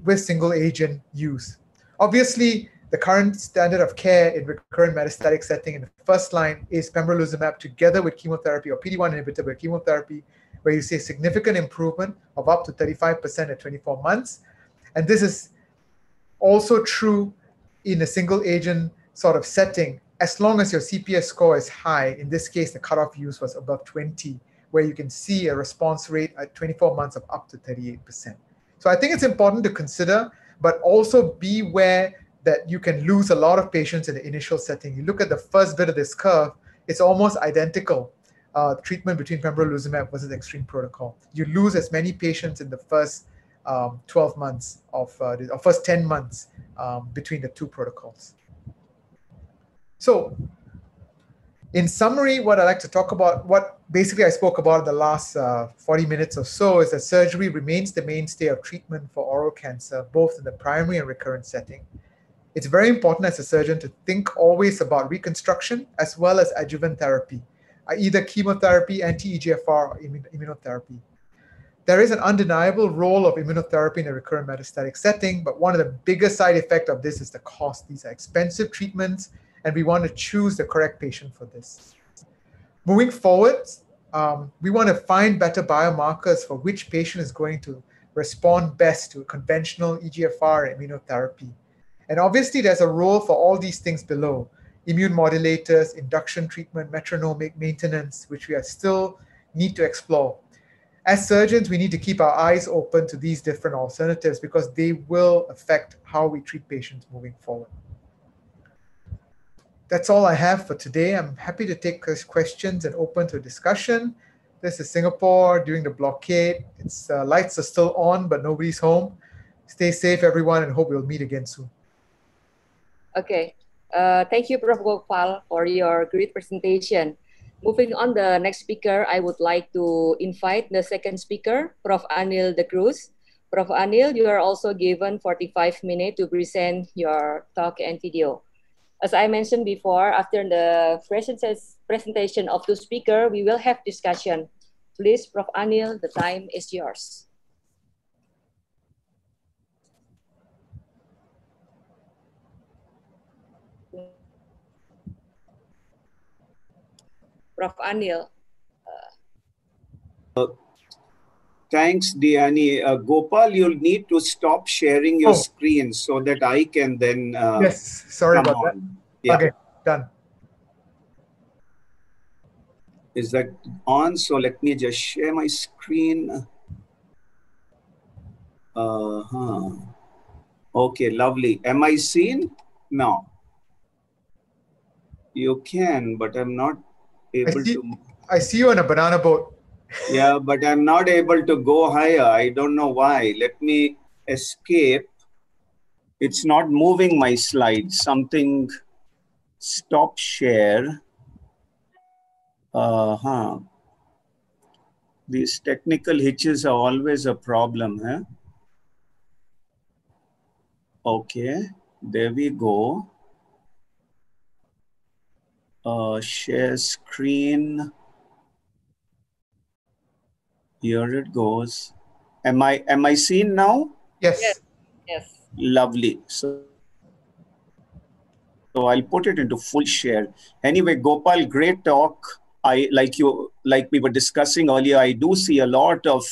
with single agent use. Obviously, the current standard of care in recurrent metastatic setting in the first line is pembrolizumab together with chemotherapy or PD-1 inhibitor with chemotherapy, where you see a significant improvement of up to 35% at 24 months. And this is also true in a single agent sort of setting, as long as your CPS score is high. In this case, the cutoff use was above 20, where you can see a response rate at 24 months of up to 38%. So I think it's important to consider, but also beware that you can lose a lot of patients in the initial setting. You look at the first bit of this curve, it's almost identical. Treatment between pembrolizumab versus extreme protocol. You lose as many patients in the first 12 months or first 10 months between the two protocols. So in summary, what I'd like to talk about, what basically I spoke about the last 40 minutes or so, is that surgery remains the mainstay of treatment for oral cancer, both in the primary and recurrent setting. It's very important as a surgeon to think always about reconstruction as well as adjuvant therapy, either chemotherapy, anti-EGFR, or immunotherapy. There is an undeniable role of immunotherapy in a recurrent metastatic setting, but one of the biggest side effects of this is the cost. These are expensive treatments, and we want to choose the correct patient for this. Moving forward, we want to find better biomarkers for which patient is going to respond best to conventional EGFR and immunotherapy. And obviously, there's a role for all these things below: immune modulators, induction treatment, metronomic maintenance, which we still need to explore. As surgeons, we need to keep our eyes open to these different alternatives because they will affect how we treat patients moving forward. That's all I have for today. I'm happy to take questions and open to discussion. This is Singapore during the blockade. Its lights are still on, but nobody's home. Stay safe, everyone, and hope we'll meet again soon. Okay. Thank you, Prof. Gopal, for your great presentation. Moving on the next speaker, I would like to invite the second speaker, Prof. Anil de Cruz. Prof. Anil, you are also given 45 minutes to present your talk and video. As I mentioned before, after the presentation of the speaker, we will have discussion. Please, Prof. Anil, the time is yours. Prof. Anil. Thanks, Diani. Gopal, you'll need to stop sharing your screen so that I can then yes, sorry about that. Yeah. Okay, done. Is that on? So let me just share my screen. Okay, lovely. Am I seen? No. You can, but I'm not able to. I see you on a banana boat. Yeah, but I'm not able to go higher. I don't know why. Let me escape. It's not moving my slides. Something stop share. These technical hitches are always a problem, huh? Okay, there we go. Share screen. Here it goes. Am I seen now? Yes. Yes. Lovely. So I'll put it into full share. Anyway, Gopal, great talk. like we were discussing earlier, I do see a lot of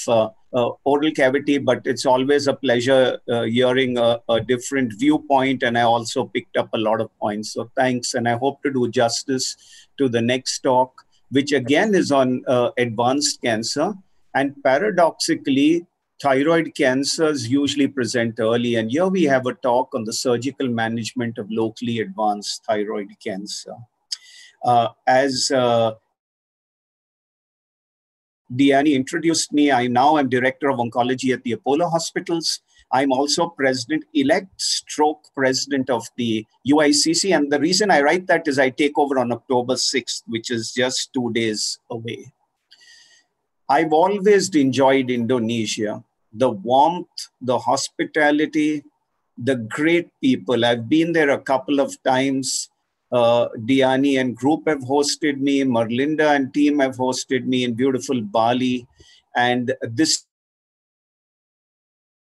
oral cavity, but it's always a pleasure hearing a different viewpoint. And I also picked up a lot of points. So thanks. And I hope to do justice to the next talk, which again is on advanced cancer. And paradoxically, thyroid cancers usually present early. And here we have a talk on the surgical management of locally advanced thyroid cancer. As Diani introduced me, I now am Director of Oncology at the Apollo Hospitals. I'm also President-elect stroke President of the UICC. And the reason I write that is I take over on October 6th, which is just 2 days away. I've always enjoyed Indonesia, the warmth, the hospitality, the great people. I've been there a couple of times. Diani and group have hosted me. Merlinda and team have hosted me in beautiful Bali. And this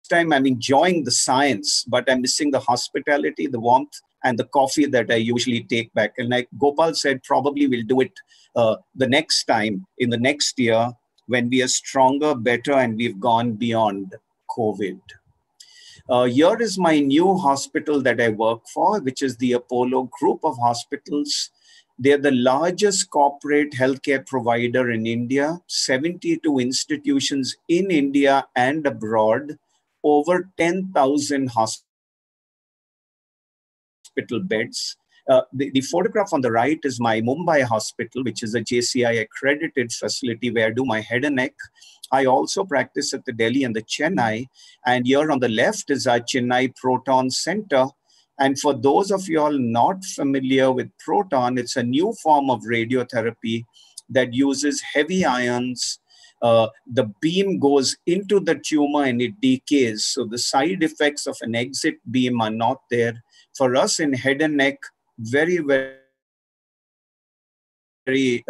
time I'm enjoying the science, but I'm missing the hospitality, the warmth, and the coffee that I usually take back. And like Gopal said, probably we'll do it the next time in the next year when we are stronger, better, and we've gone beyond COVID. Here is my new hospital that I work for, which is the Apollo Group of Hospitals. They're the largest corporate healthcare provider in India, 72 institutions in India and abroad, over 10,000 hospital beds. The photograph on the right is my Mumbai hospital, which is a JCI accredited facility where I do my head and neck. I also practice at the Delhi and the Chennai. And here on the left is our Chennai Proton Center. And for those of you all not familiar with proton, it's a new form of radiotherapy that uses heavy ions. The beam goes into the tumor and it decays. So the side effects of an exit beam are not there. For us in head and neck, very, very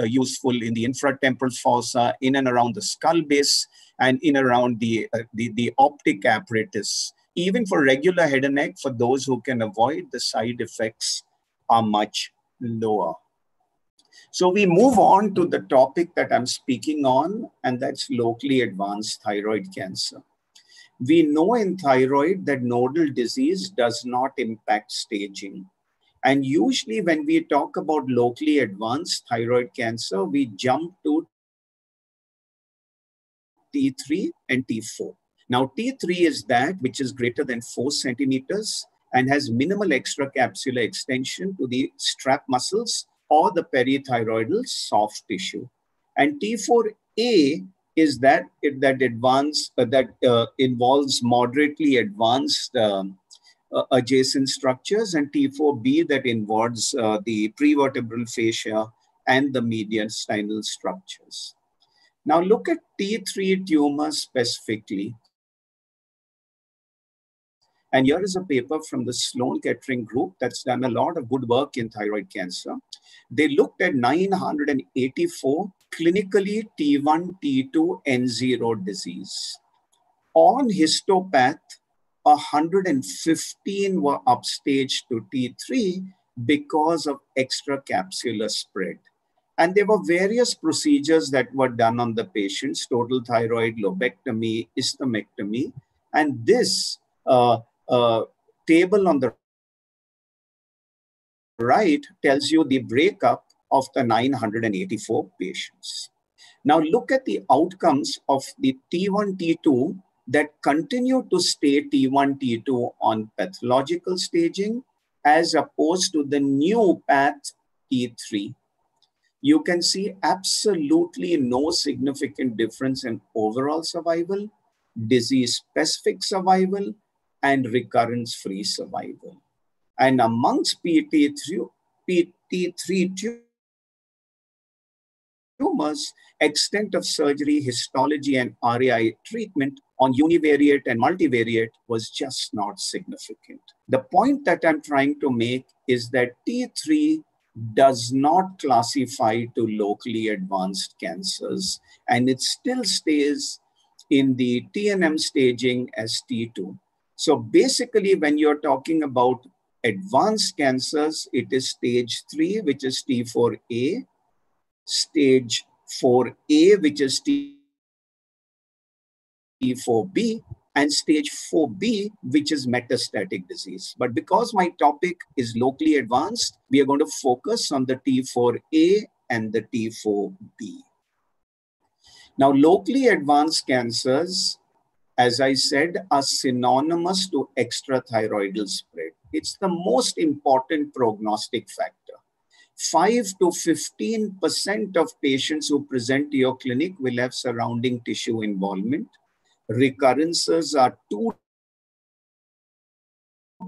useful in the infratemporal fossa, in and around the skull base, and in around the optic apparatus. Even for regular head and neck, for those who can avoid, the side effects are much lower. So we move on to the topic that I'm speaking on, and that's locally advanced thyroid cancer. We know in thyroid that nodal disease does not impact staging. And usually when we talk about locally advanced thyroid cancer, we jump to T3 and T4. Now, T3 is that which is greater than 4 centimeters and has minimal extracapsular extension to the strap muscles or the perithyroidal soft tissue. And T4A is that involves moderately advanced adjacent structures, and T4B that involves the prevertebral fascia and the mediastinal structures. Now look at T3 tumors specifically. And here is a paper from the Sloan Kettering group that's done a lot of good work in thyroid cancer. They looked at 984 clinically T1, T2, N0 disease. On histopath, 115 were upstaged to T3 because of extracapsular spread. And there were various procedures that were done on the patients: total thyroid, lobectomy, hysterectomy. And this table on the right tells you the breakup of the 984 patients. Now look at the outcomes of the T1, T2 that continue to stay T1, T2 on pathological staging as opposed to the new path T3. You can see absolutely no significant difference in overall survival, disease-specific survival, and recurrence-free survival. And amongst PT3 tumors, extent of surgery, histology, and RAI treatment on univariate and multivariate was just not significant. The point that I'm trying to make is that T3 does not classify to locally advanced cancers, and it still stays in the TNM staging as T2. So basically, when you're talking about advanced cancers, it is stage 3, which is T4A. stage 4A, which is T4B, and stage 4B, which is metastatic disease. But because my topic is locally advanced, we are going to focus on the T4A and the T4B. Now, locally advanced cancers, as I said, are synonymous to extrathyroidal spread. It's the most important prognostic factor. 5 to 15% of patients who present to your clinic will have surrounding tissue involvement. Recurrences are 2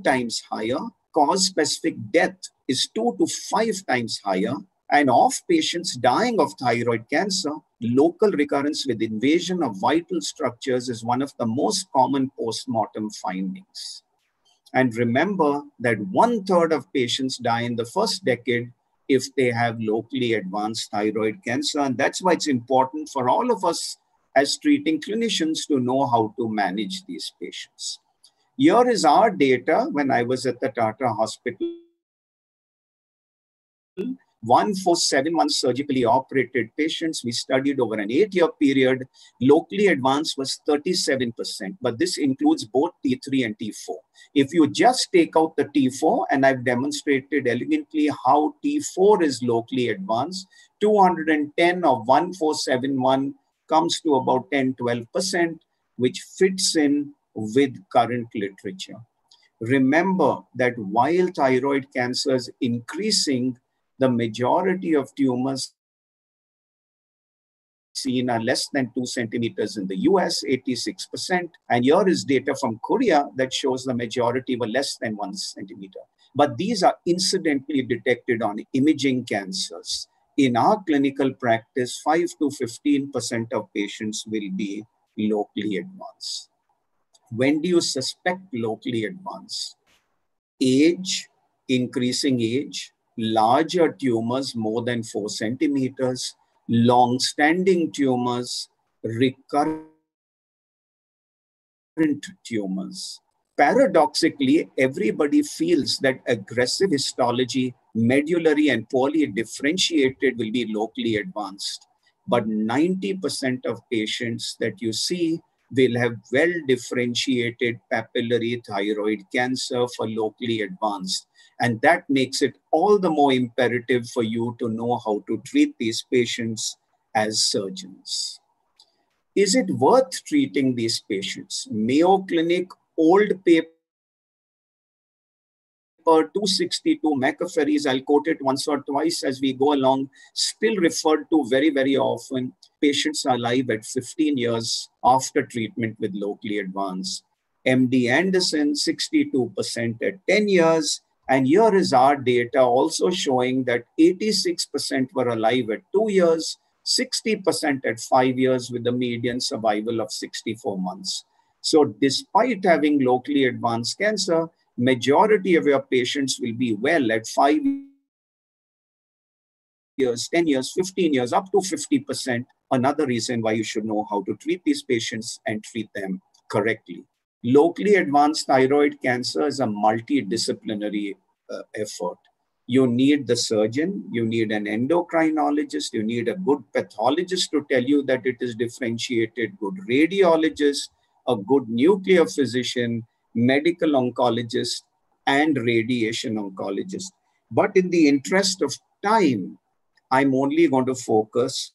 times higher. Cause-specific death is 2 to 5 times higher. And of patients dying of thyroid cancer, local recurrence with invasion of vital structures is one of the most common post-mortem findings. And remember that 1/3 of patients die in the first decade if they have locally advanced thyroid cancer. And that's why it's important for all of us as treating clinicians to know how to manage these patients. Here is our data when I was at the Tata Hospital. 1471 surgically operated patients we studied over an 8-year period. Locally advanced was 37%, but this includes both T3 and T4. If you just take out the T4, and I've demonstrated elegantly how T4 is locally advanced, 210 of 1471 comes to about 10-12%, which fits in with current literature. Remember that while thyroid cancer is increasing, the majority of tumors seen are less than 2 centimeters in the US, 86%. And here is data from Korea that shows the majority were less than 1 centimeter. But these are incidentally detected on imaging cancers. In our clinical practice, 5 to 15% of patients will be locally advanced. When do you suspect locally advanced? Age, increasing age, larger tumors more than 4 centimeters, long-standing tumors, recurrent tumors. Paradoxically, everybody feels that aggressive histology, medullary and poorly differentiated will be locally advanced. But 90% of patients that you see will have well-differentiated papillary thyroid cancer for locally advanced. And that makes it all the more imperative for you to know how to treat these patients as surgeons. Is it worth treating these patients? Mayo Clinic, old paper, 262 McAferry's, I'll quote it once or twice as we go along, still referred to very, very often. Patients are alive at 15 years after treatment with locally advanced. MD Anderson, 62% at 10 years. And here is our data also showing that 86% were alive at 2 years, 60% at 5 years with a median survival of 64 months. So despite having locally advanced cancer, majority of your patients will be well at 5 years, 10 years, 15 years, up to 50%. Another reason why you should know how to treat these patients and treat them correctly. Locally advanced thyroid cancer is a multidisciplinary effort. You need the surgeon, you need an endocrinologist, you need a good pathologist to tell you that it is differentiated, good radiologist, a good nuclear physician, medical oncologist, and radiation oncologist. But in the interest of time, I'm only going to focus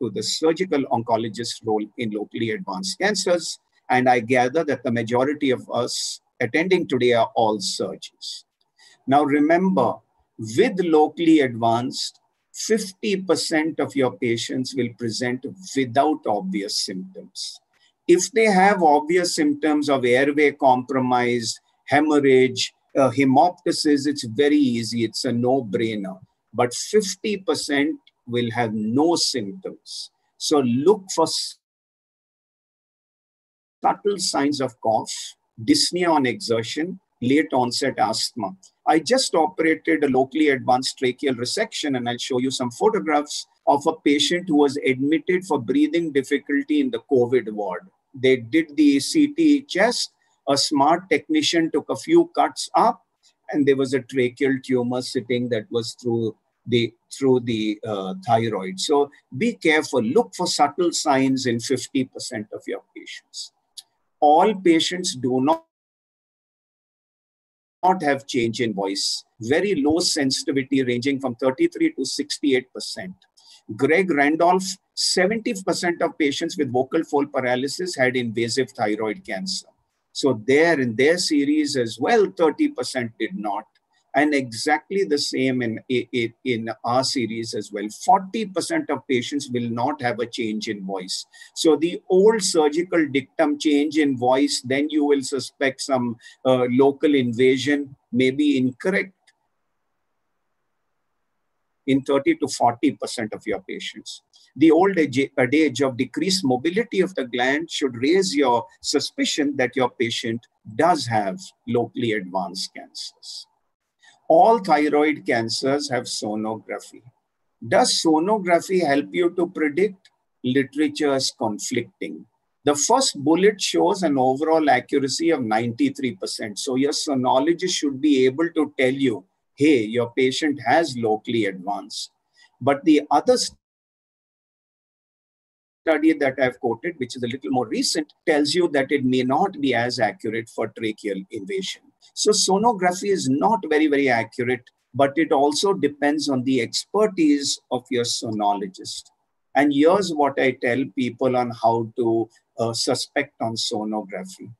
to the surgical oncologist role in locally advanced cancers. And I gather that the majority of us attending today are all surgeons. Now remember, with locally advanced, 50% of your patients will present without obvious symptoms. If they have obvious symptoms of airway compromise, hemorrhage, hemoptysis, it's very easy. It's a no-brainer. But 50% will have no symptoms. So look for subtle signs of cough, dyspnea on exertion, late onset asthma. I just operated a locally advanced tracheal resection, and I'll show you some photographs of a patient who was admitted for breathing difficulty in the COVID ward. They did the CT chest, a smart technician took a few cuts up, and there was a tracheal tumor sitting that was through through the thyroid. So be careful. Look for subtle signs in 50% of your patients. All patients do not have change in voice. Very low sensitivity ranging from 33 to 68%. Greg Randolph, 70% of patients with vocal fold paralysis had invasive thyroid cancer. So there in their series as well, 30% did not. And exactly the same in our series as well. 40% of patients will not have a change in voice. So the old surgical dictum, change in voice, then you will suspect some local invasion, may be incorrect in 30 to 40% of your patients. The old adage of decreased mobility of the gland should raise your suspicion that your patient does have locally advanced cancers. All thyroid cancers have sonography. Does sonography help you to predict? Literature is conflicting. The first bullet shows an overall accuracy of 93%. So your sonologist should be able to tell you, hey, your patient has locally advanced. But the other study that I've quoted, which is a little more recent, tells you that it may not be as accurate for tracheal invasion. So sonography is not very, very accurate, but it also depends on the expertise of your sonologist. And here's what I tell people on how to suspect on sonography.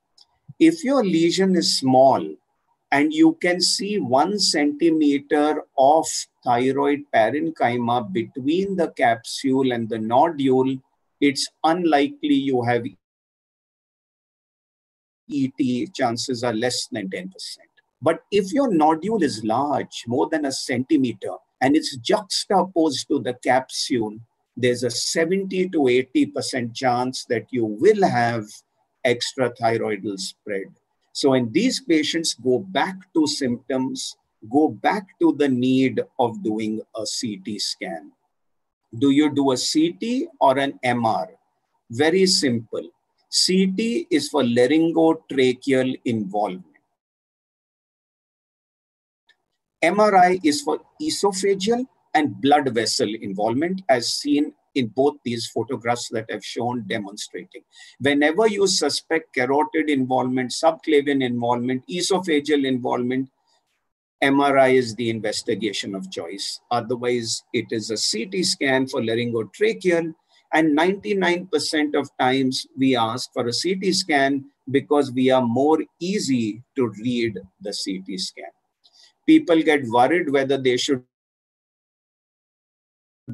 If your lesion is small and you can see 1 centimeter of thyroid parenchyma between the capsule and the nodule, it's unlikely you have ET, chances are less than 10%. But if your nodule is large, more than 1 centimeter, and it's juxtaposed to the capsule, there's a 70 to 80% chance that you will have extrathyroidal spread. So in these patients, go back to symptoms, go back to the need of doing a CT scan. Do you do a CT or an MR? Very simple. CT is for laryngotracheal involvement. MRI is for esophageal and blood vessel involvement, as seen in both these photographs that I've shown demonstrating. Whenever you suspect carotid involvement, subclavian involvement, esophageal involvement, MRI is the investigation of choice. Otherwise, it is a CT scan for laryngotracheal, and 99% of times we ask for a CT scan because we are more easy to read the CT scan. People get worried whether they should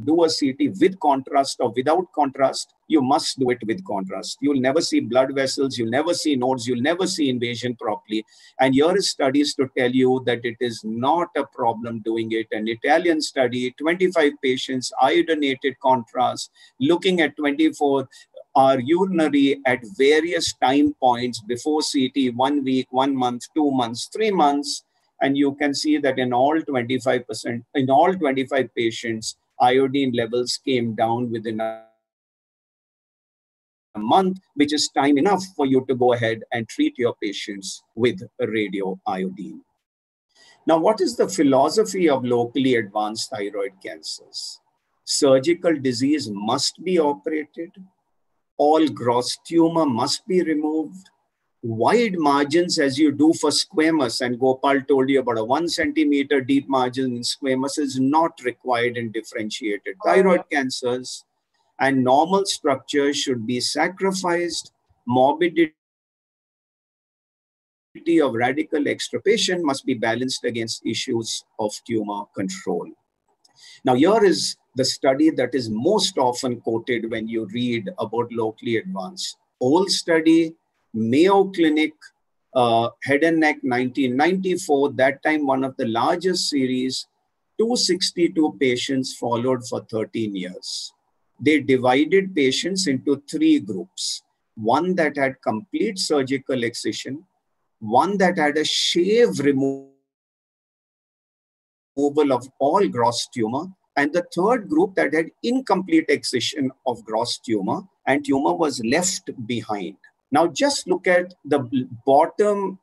do a CT with contrast or without contrast. You must do it with contrast. You'll never see blood vessels, you'll never see nodes, you'll never see invasion properly. And here is studies to tell you that it is not a problem doing it. An Italian study, 25 patients, iodinated contrast, looking at 24 hour urinary at various time points before CT, 1 week, 1 month, 2 months, 3 months. And you can see that in all 25 patients, iodine levels came down within a month, which is time enough for you to go ahead and treat your patients with radioiodine. Now, what is the philosophy of locally advanced thyroid cancers? Surgical disease must be operated. All gross tumor must be removed. Wide margins as you do for squamous, and Gopal told you about a 1 centimeter deep margin in squamous is not required in differentiated thyroid cancers, and normal structures should be sacrificed. Morbidity of radical extirpation must be balanced against issues of tumor control. Now, here is the study that is most often quoted when you read about locally advanced. Old study, Mayo Clinic, head and neck, 1994, that time one of the largest series, 262 patients followed for 13 years. They divided patients into 3 groups. One that had complete surgical excision, one that had a shave removal of all gross tumor, and the third group that had incomplete excision of gross tumor, and tumor was left behind. Now just look at the bottom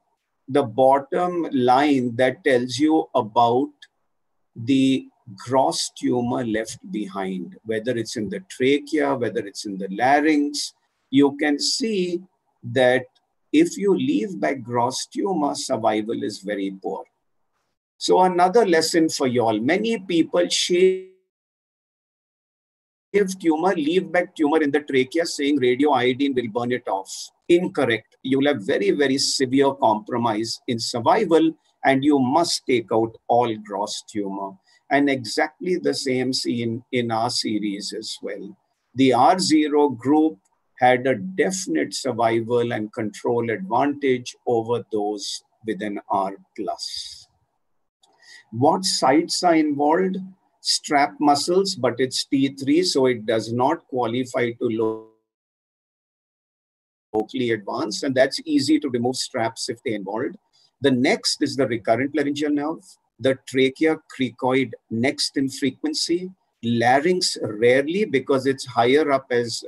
line that tells you about the gross tumor left behind, whether it's in the trachea, whether it's in the larynx. You can see that if you leave back gross tumor, survival is very poor. So another lesson for y'all, many people shave tumor, leave back tumor in the trachea saying radioiodine will burn it off. Incorrect. You will have very, very severe compromise in survival, and you must take out all gross tumor. And exactly the same seen in our series as well. The R0 group had a definite survival and control advantage over those with an R+. What sites are involved? Strap muscles, but it's T3, so it does not qualify to locally advanced, and that's easy to remove straps if they're involved. The next is the recurrent laryngeal nerve, the trachea cricoid next in frequency, larynx rarely because it's higher up as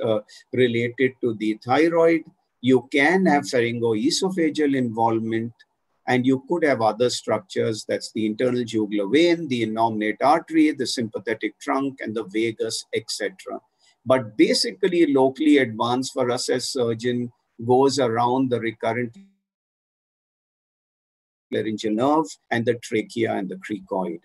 related to the thyroid. You can have pharyngoesophageal involvement, and you could have other structures. That's the internal jugular vein, the innominate artery, the sympathetic trunk, and the vagus, etc. But basically, locally advanced for us as surgeon goes around the recurrent laryngeal nerve and the trachea and the cricoid.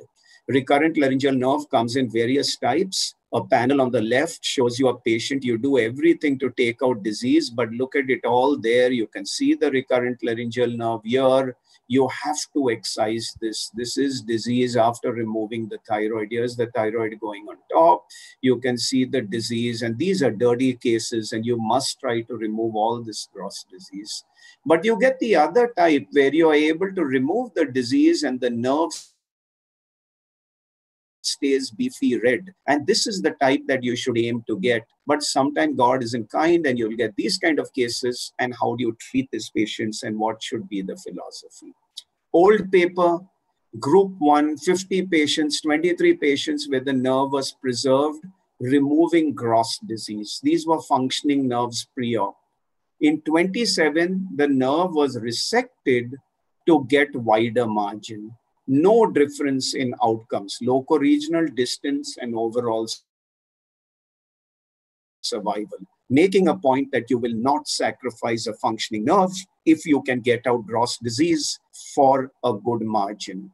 Recurrent laryngeal nerve comes in various types. A panel on the left shows you a patient. You do everything to take out disease, but look at it all there. You can see the recurrent laryngeal nerve here. You have to excise this. This is disease after removing the thyroid. Here's the thyroid going on top. You can see the disease, and these are dirty cases, and you must try to remove all this gross disease. But you get the other type where you are able to remove the disease and the nerve stays beefy red. And this is the type that you should aim to get. But sometimes God isn't kind and you'll get these kind of cases. And how do you treat these patients and what should be the philosophy? Old paper, group 1, 50 patients, 23 patients where the nerve was preserved, removing gross disease. These were functioning nerves pre-op. In 27, the nerve was resected to get wider margin. No difference in outcomes, loco-regional, distance, and overall survival. Making a point that you will not sacrifice a functioning nerve if you can get out gross disease for a good margin.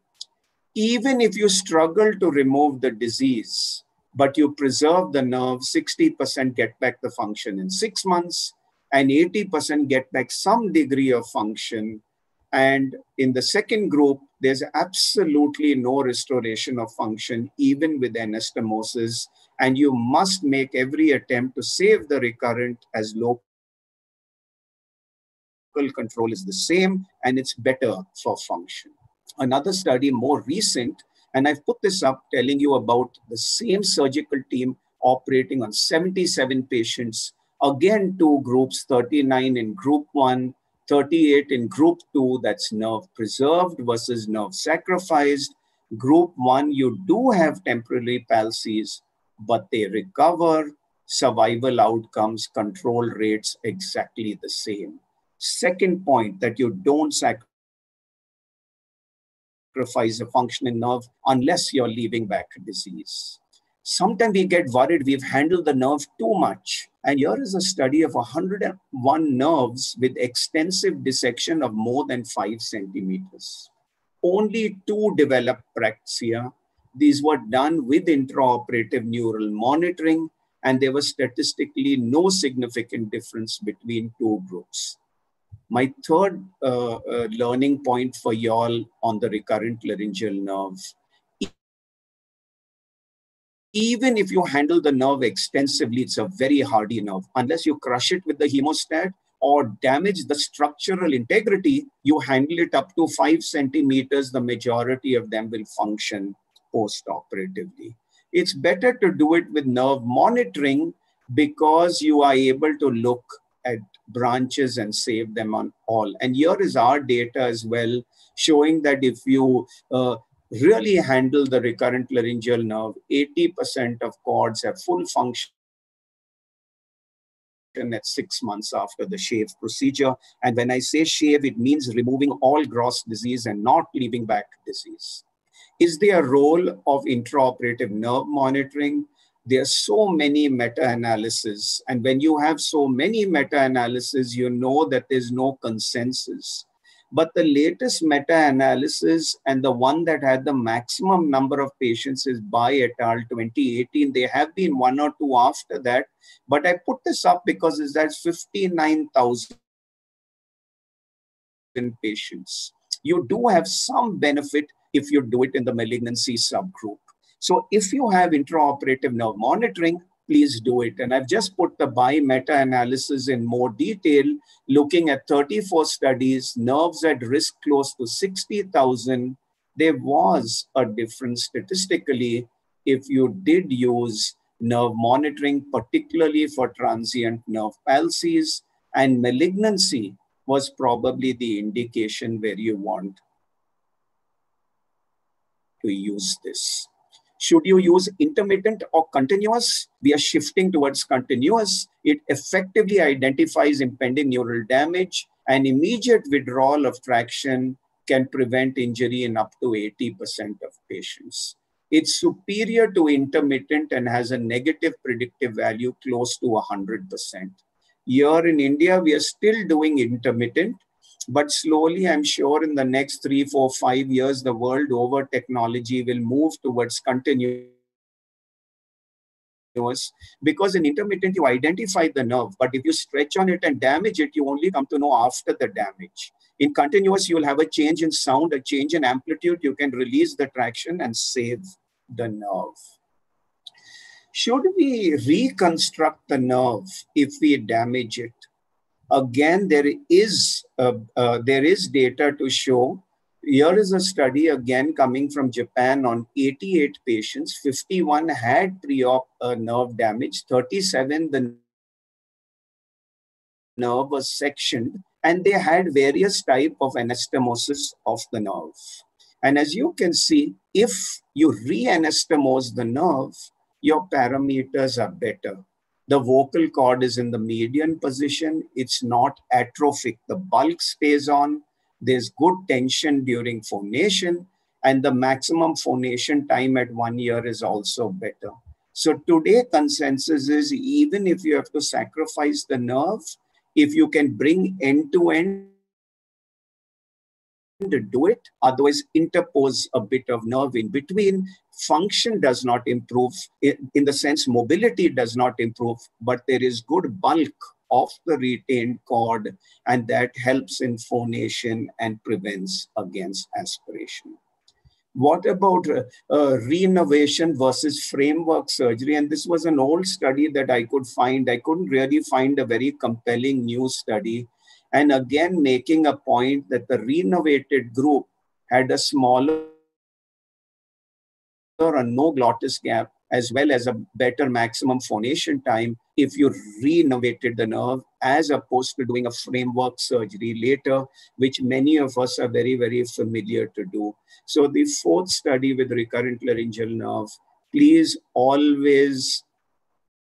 Even if you struggle to remove the disease, but you preserve the nerve, 60% get back the function in 6 months, and 80% get back some degree of function. And in the second group, there's absolutely no restoration of function, even with anastomosis. And you must make every attempt to save the recurrent, as local control is the same, and it's better for function. Another study, more recent, and I've put this up telling you about the same surgical team operating on 77 patients. Again, 2 groups, 39 in group 1, 38 in group 2, that's nerve preserved versus nerve sacrificed. Group 1, you do have temporary palsies, but they recover. Survival outcomes, control rates, exactly the same. Second point, that you don't sacrifice a functioning nerve unless you're leaving back disease. Sometimes we get worried we've handled the nerve too much. And here is a study of 101 nerves with extensive dissection of more than 5 centimeters. Only 2 developed praxia. These were done with intraoperative neural monitoring, and there was statistically no significant difference between 2 groups. My third learning point for y'all on the recurrent laryngeal nerve. Even if you handle the nerve extensively, it's a very hardy nerve. Unless you crush it with the hemostat or damage the structural integrity, you handle it up to 5 centimeters, the majority of them will function post-operatively. It's better to do it with nerve monitoring because you are able to look at branches and save them on all. And here is our data as well, showing that if you really handle the recurrent laryngeal nerve, 80% of cords have full function at 6 months after the shave procedure. And when I say shave, it means removing all gross disease and not leaving back disease. Is there a role of intraoperative nerve monitoring? There are so many meta-analyses. And when you have so many meta-analyses, you know that there's no consensus. But the latest meta-analysis and the one that had the maximum number of patients is by et al. 2018. There have been one or two after that. But I put this up because that's 59,000 patients. You do have some benefit if you do it in the malignancy subgroup. So if you have intraoperative nerve monitoring, please do it. And I've just put the by meta-analysis in more detail, looking at 34 studies, nerves at risk close to 60,000. There was a difference statistically if you did use nerve monitoring, particularly for transient nerve palsies, and malignancy was probably the indication where you want to use this. Should you use intermittent or continuous? We are shifting towards continuous. It effectively identifies impending neural damage, and immediate withdrawal of traction can prevent injury in up to 80% of patients. It's superior to intermittent and has a negative predictive value close to 100%. Here in India, we are still doing intermittent, but slowly, I'm sure in the next 3, 4, 5 years, the world over technology will move towards continuous. Because in intermittent, you identify the nerve, but if you stretch on it and damage it, you only come to know after the damage. In continuous, you'll have a change in sound, a change in amplitude. You can release the traction and save the nerve. Should we reconstruct the nerve if we damage it? Again, there is data to show. Here is a study again coming from Japan on 88 patients. 51 had pre-op nerve damage. 37, the nerve was sectioned, and they had various type of anastomosis of the nerve. And as you can see, if you re-anastomose the nerve, your parameters are better. The vocal cord is in the median position. It's not atrophic. The bulk stays on. There's good tension during phonation, and the maximum phonation time at 1 year is also better. So today consensus is, even if you have to sacrifice the nerve, if you can bring end-to-end, to do it, otherwise interpose a bit of nerve in between. Function does not improve in the sense mobility does not improve, but there is good bulk of the retained cord, and that helps in phonation and prevents against aspiration. What about renovation versus framework surgery? And this was an old study that I could find. I couldn't really find a very compelling new study. And again, making a point that the renovated group had a smaller or no glottis gap, as well as a better maximum phonation time if you renovated the nerve, as opposed to doing a framework surgery later, which many of us are very, very familiar to do. So the fourth study with recurrent laryngeal nerve, please always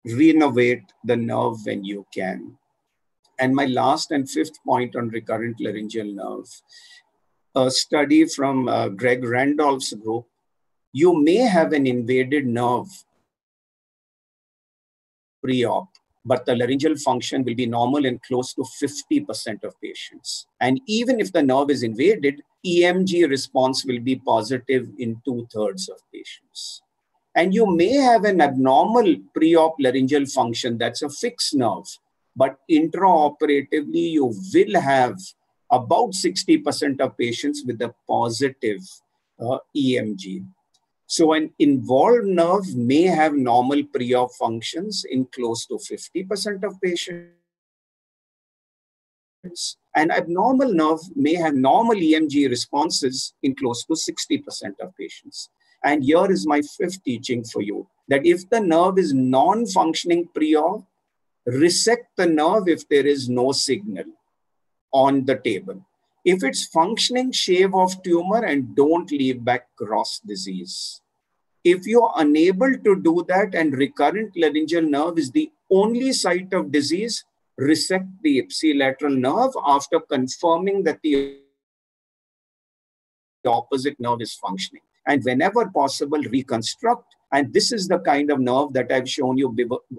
renovate the nerve when you can. And my last and fifth point on recurrent laryngeal nerve, a study from Greg Randolph's group. You may have an invaded nerve pre-op, but the laryngeal function will be normal in close to 50% of patients. And even if the nerve is invaded, EMG response will be positive in 2/3 of patients. And you may have an abnormal pre-op laryngeal function, that's a fixed nerve, but intraoperatively, you will have about 60% of patients with a positive EMG. So an involved nerve may have normal pre-op functions in close to 50% of patients. An abnormal nerve may have normal EMG responses in close to 60% of patients. And here is my fifth teaching for you, that if the nerve is non-functioning pre-op, resect the nerve if there is no signal on the table. If it's functioning, shave off tumor and don't leave back gross disease. If you're unable to do that and recurrent laryngeal nerve is the only site of disease, resect the ipsilateral nerve after confirming that the opposite nerve is functioning. and whenever possible, reconstruct. And this is the kind of nerve that I've shown you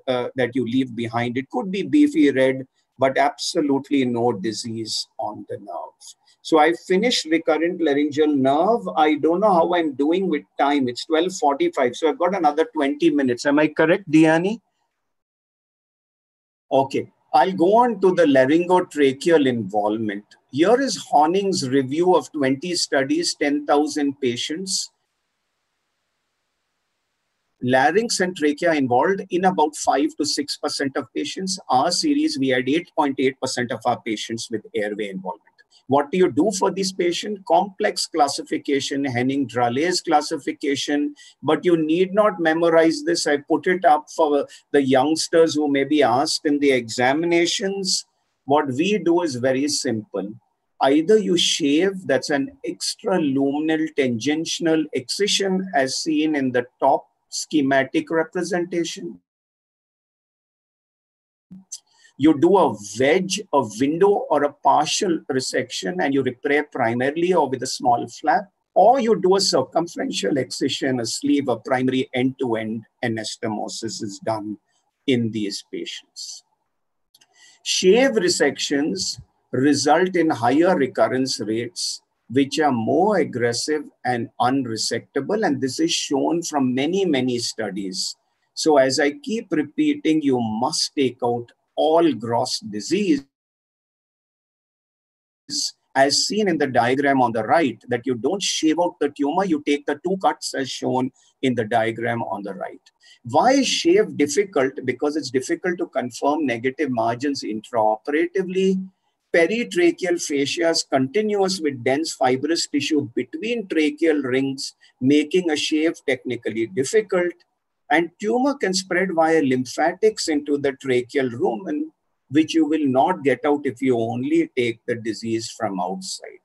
that you leave behind. It could be beefy red, but absolutely no disease on the nerve. So I finished recurrent laryngeal nerve. I don't know how I'm doing with time. It's 12:45. So I've got another 20 minutes. Am I correct, Diani? Okay. I'll go on to the laryngotracheal involvement. Here is Horning's review of 20 studies, 10,000 patients. Larynx and trachea involved in about 5 to 6% of patients. Our series, we had 8.8% of our patients with airway involvement. What do you do for this patient? Complex classification, Henning-Dralles classification, but you need not memorize this. I put it up for the youngsters who may be asked in the examinations. What we do is very simple. Either you shave, that's an extraluminal tangential excision as seen in the top schematic representation. You do a wedge, a window, or a partial resection, and you repair primarily or with a small flap, or you do a circumferential excision, a sleeve, a primary end-to-end anastomosis is done in these patients. Shave resections result in higher recurrence rates, which are more aggressive and unresectable, and this is shown from many, many studies. So as I keep repeating, you must take out all gross disease, as seen in the diagram on the right, that you don't shave out the tumor, you take the two cuts as shown in the diagram on the right. Why is shave difficult? Because it's difficult to confirm negative margins intraoperatively. Peritracheal fascia is continuous with dense fibrous tissue between tracheal rings, making a shave technically difficult. And tumor can spread via lymphatics into the tracheal rumen, which you will not get out if you only take the disease from outside.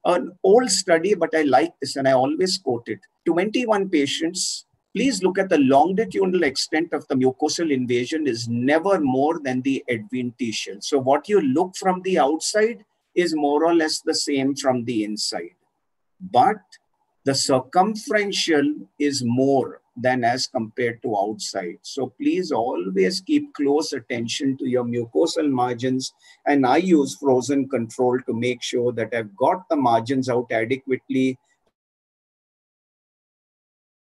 An old study, but I like this and I always quote it. 21 patients, please look at the longitudinal extent of the mucosal invasion is never more than the adventitial. So what you look from the outside is more or less the same from the inside. But the circumferential is more than as compared to outside. So please always keep close attention to your mucosal margins. And I use frozen control to make sure that I've got the margins out adequately.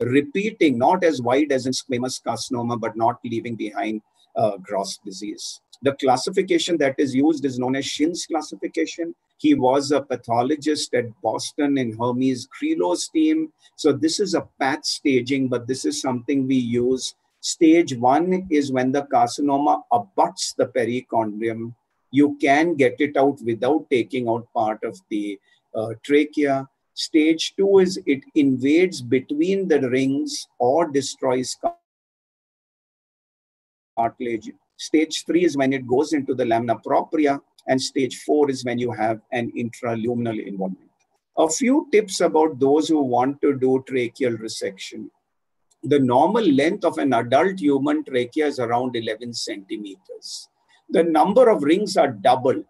Repeating, not as wide as in squamous carcinoma, but not leaving behind gross disease. The classification that is used is known as Shin's classification. He was a pathologist at Boston in Hermes Crelo's team. So this is a path staging, but this is something we use. Stage 1 is when the carcinoma abuts the perichondrium. You can get it out without taking out part of the trachea. Stage 2 is it invades between the rings or destroys cartilage. Stage 3 is when it goes into the lamina propria, and stage 4 is when you have an intraluminal involvement. A few tips about those who want to do tracheal resection. The normal length of an adult human trachea is around 11 centimeters. The number of rings are double,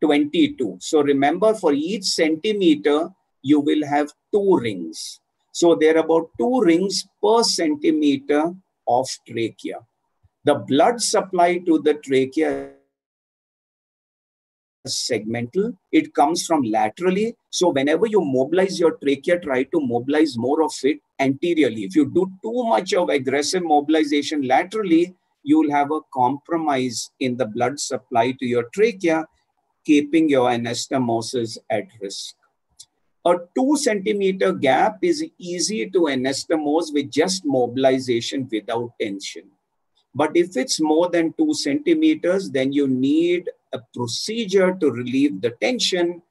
22. So remember, for each centimeter, you will have 2 rings. So there are about 2 rings per centimeter of trachea. The blood supply to the trachea is segmental. It comes from laterally. So whenever you mobilize your trachea, try to mobilize more of it anteriorly. If you do too much of aggressive mobilization laterally, you will have a compromise in the blood supply to your trachea, keeping your anastomosis at risk. A 2 centimeter gap is easy to anastomose with just mobilization without tension. But if it's more than 2 centimeters, then you need a procedure to relieve the tension.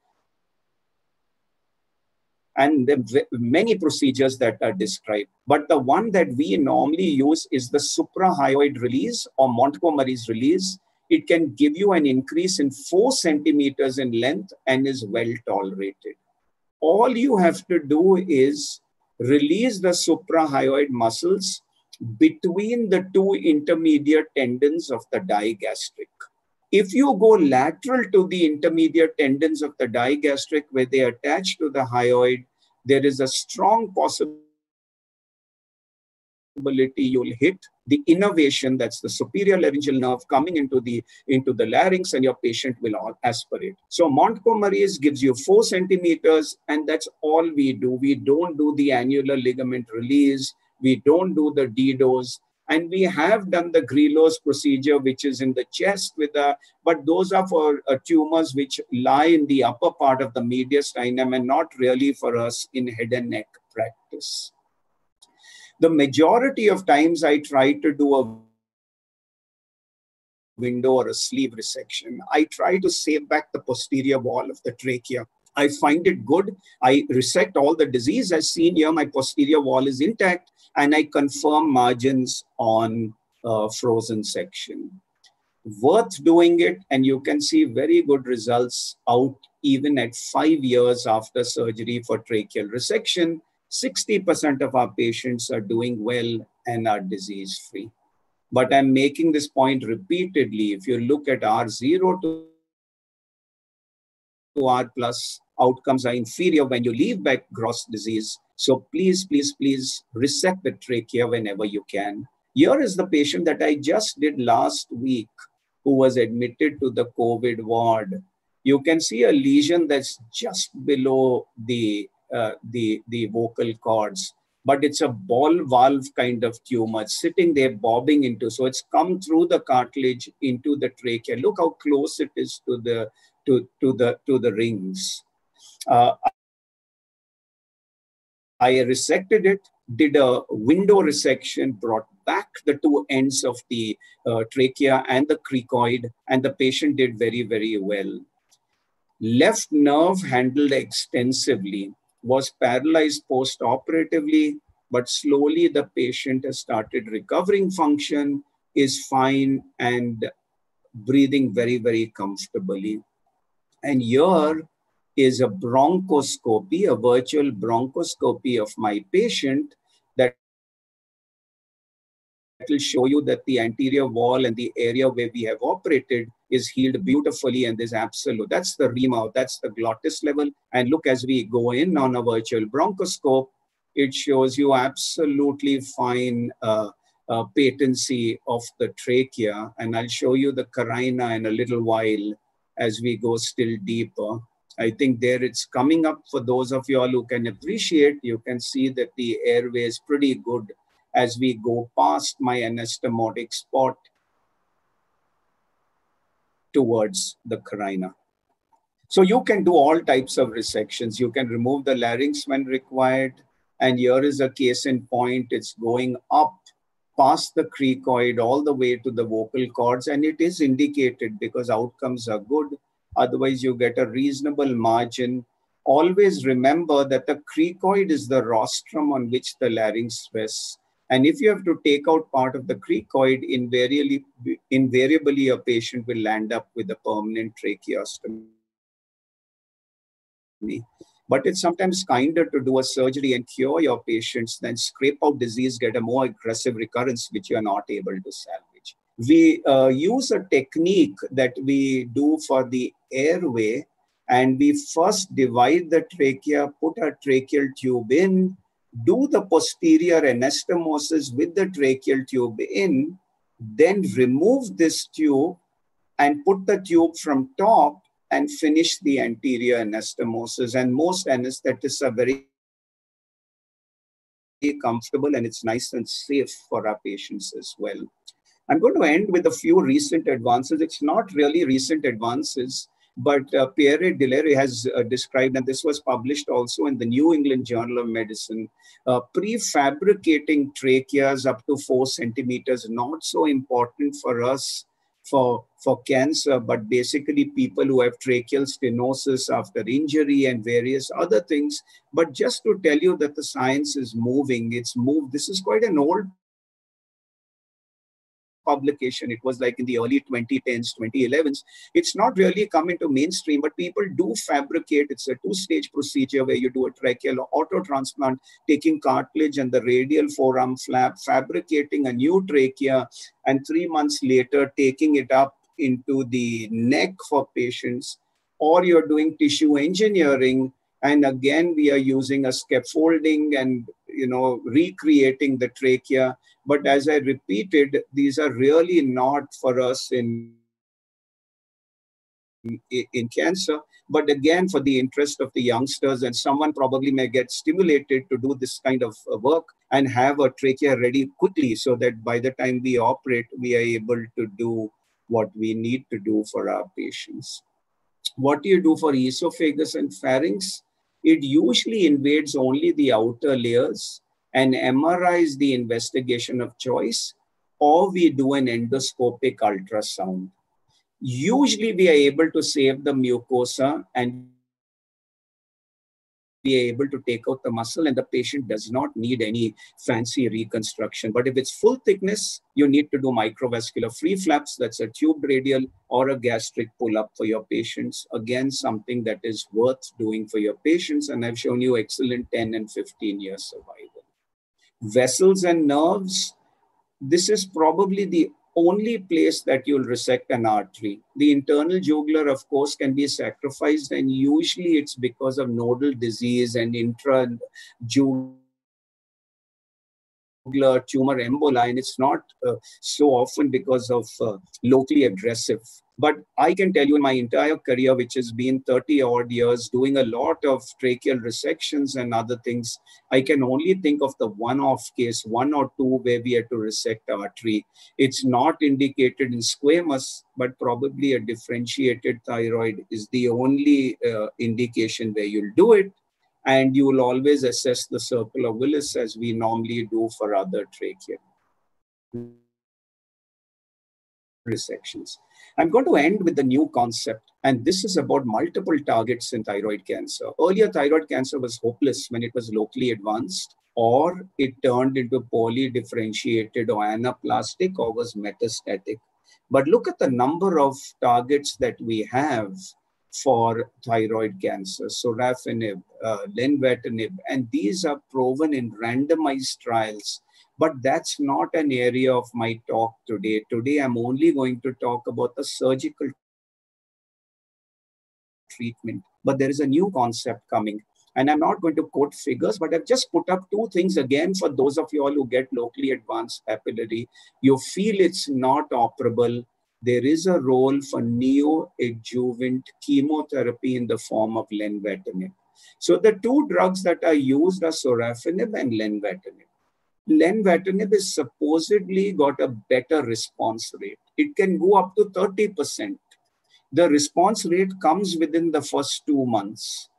And there are many procedures that are described. But the one that we normally use is the suprahyoid release or Montgomery's release. It can give you an increase in 4 centimeters in length and is well tolerated. All you have to do is release the suprahyoid muscles between the 2 intermediate tendons of the digastric. If you go lateral to the intermediate tendons of the digastric where they attach to the hyoid, there is a strong possibility you'll hit the innervation, that's the superior laryngeal nerve coming into the larynx, and your patient will aspirate. So Montgomery's gives you 4 centimeters, and that's all we do. We don't do the annular ligament release. We don't do the DDOs. And we have done the Grillo's procedure, which is in the chest but those are for tumors which lie in the upper part of the mediastinum and not really for us in head and neck practice. The majority of times I try to do a window or a sleeve resection. I try to save back the posterior wall of the trachea. I find it good. I resect all the disease. As seen here, my posterior wall is intact, and I confirm margins on frozen section. Worth doing it, and you can see very good results out even at 5 years after surgery for tracheal resection. 60% of our patients are doing well and are disease-free. But I'm making this point repeatedly. If you look at R0 to R plus, outcomes are inferior when you leave back gross disease. So please, please, please resect the trachea whenever you can. Here is the patient that I just did last week who was admitted to the COVID ward. You can see a lesion that's just below the vocal cords, but it's a ball valve kind of tumor sitting there bobbing into. So it's come through the cartilage into the trachea. Look how close it is to the rings. I resected it, did a window resection, brought back the 2 ends of the trachea and the cricoid, and the patient did very, very well. Left nerve handled extensively, was paralyzed post-operatively, but slowly the patient has started recovering function, is fine and breathing very, very comfortably. And here is a bronchoscopy, a virtual bronchoscopy of my patient that will show you that the anterior wall and the area where we have operated is healed beautifully, and there's absolute. That's the remouth, that's the glottis level. And look, as we go in on a virtual bronchoscope, it shows you absolutely fine patency of the trachea. And I'll show you the carina in a little while as we go still deeper. I think there it's coming up for those of you all who can appreciate. You can see that the airway is pretty good as we go past my anastomotic spot towards the carina. So you can do all types of resections. You can remove the larynx when required. And here is a case in point. It's going up past the cricoid all the way to the vocal cords. And it is indicated because outcomes are good. Otherwise, you get a reasonable margin. Always remember that the cricoid is the rostrum on which the larynx rests. And if you have to take out part of the cricoid, invariably a patient will land up with a permanent tracheostomy. But it's sometimes kinder to do a surgery and cure your patients than scrape out disease, get a more aggressive recurrence, which you are not able to salvage. We use a technique that we do for the airway, and we first divide the trachea, put a tracheal tube in, do the posterior anastomosis with the tracheal tube in, then remove this tube and put the tube from top and finish the anterior anastomosis. And most anesthetists are very comfortable, and it's nice and safe for our patients as well. I'm going to end with a few recent advances. It's not really recent advances, but Pierre Delaire has described, and this was published also in the New England Journal of Medicine, prefabricating tracheas up to 4 centimeters, not so important for us for cancer, but basically people who have tracheal stenosis after injury and various other things. But just to tell you that the science is moving, it's moved. This is quite an old publication. It was like in the early 2010s, 2011s. It's not really come into mainstream, but people do fabricate. It's a 2-stage procedure where you do a tracheal auto transplant, taking cartilage and the radial forearm flap, fabricating a new trachea, and 3 months later taking it up into the neck for patients, or you're doing tissue engineering, and again we are using a scaffolding and recreating the trachea. But as I repeated, these are really not for us in cancer, but again for the interest of the youngsters, and someone probably may get stimulated to do this kind of work and have a trachea ready quickly, so that by the time we operate, we are able to do what we need to do for our patients. What do you do for esophagus and pharynx? It usually invades only the outer layers, and MRI is the investigation of choice, or we do an endoscopic ultrasound. Usually we are able to save the mucosa and we are able to take out the muscle, and the patient does not need any fancy reconstruction. But if it's full thickness, you need to do microvascular free flaps, that's a tubed radial, or a gastric pull-up for your patients. Again, something that is worth doing for your patients, and I've shown you excellent 10 and 15 years survival. Vessels and nerves, this is probably the only place that you'll resect an artery. The internal jugular, of course, can be sacrificed, and usually it's because of nodal disease and intrajugular tumor emboli, and it's not so often because of locally aggressive. But I can tell you, in my entire career, which has been 30 odd years, doing a lot of tracheal resections and other things, I can only think of the one-off case, one or two, where we had to resect artery. It's not indicated in squamous, but probably a differentiated thyroid is the only indication where you'll do it. And you will always assess the circle of Willis as we normally do for other tracheal resections. I'm going to end with the new concept, and this is about multiple targets in thyroid cancer. Earlier, thyroid cancer was hopeless when it was locally advanced, or it turned into poorly differentiated or anaplastic, or was metastatic. But look at the number of targets that we have for thyroid cancer: sorafenib, lenvatinib, and these are proven in randomized trials. But that's not an area of my talk today. Today, I'm only going to talk about the surgical treatment. But there is a new concept coming. And I'm not going to quote figures, but I've just put up two things again for those of you all who get locally advanced papillary. You feel it's not operable. There is a role for neoadjuvant chemotherapy in the form of lenvatinib. So the two drugs that are used are sorafenib and lenvatinib. Lenvatinib is supposedly got a better response rate. It can go up to 30%. The response rate comes within the first 2 months.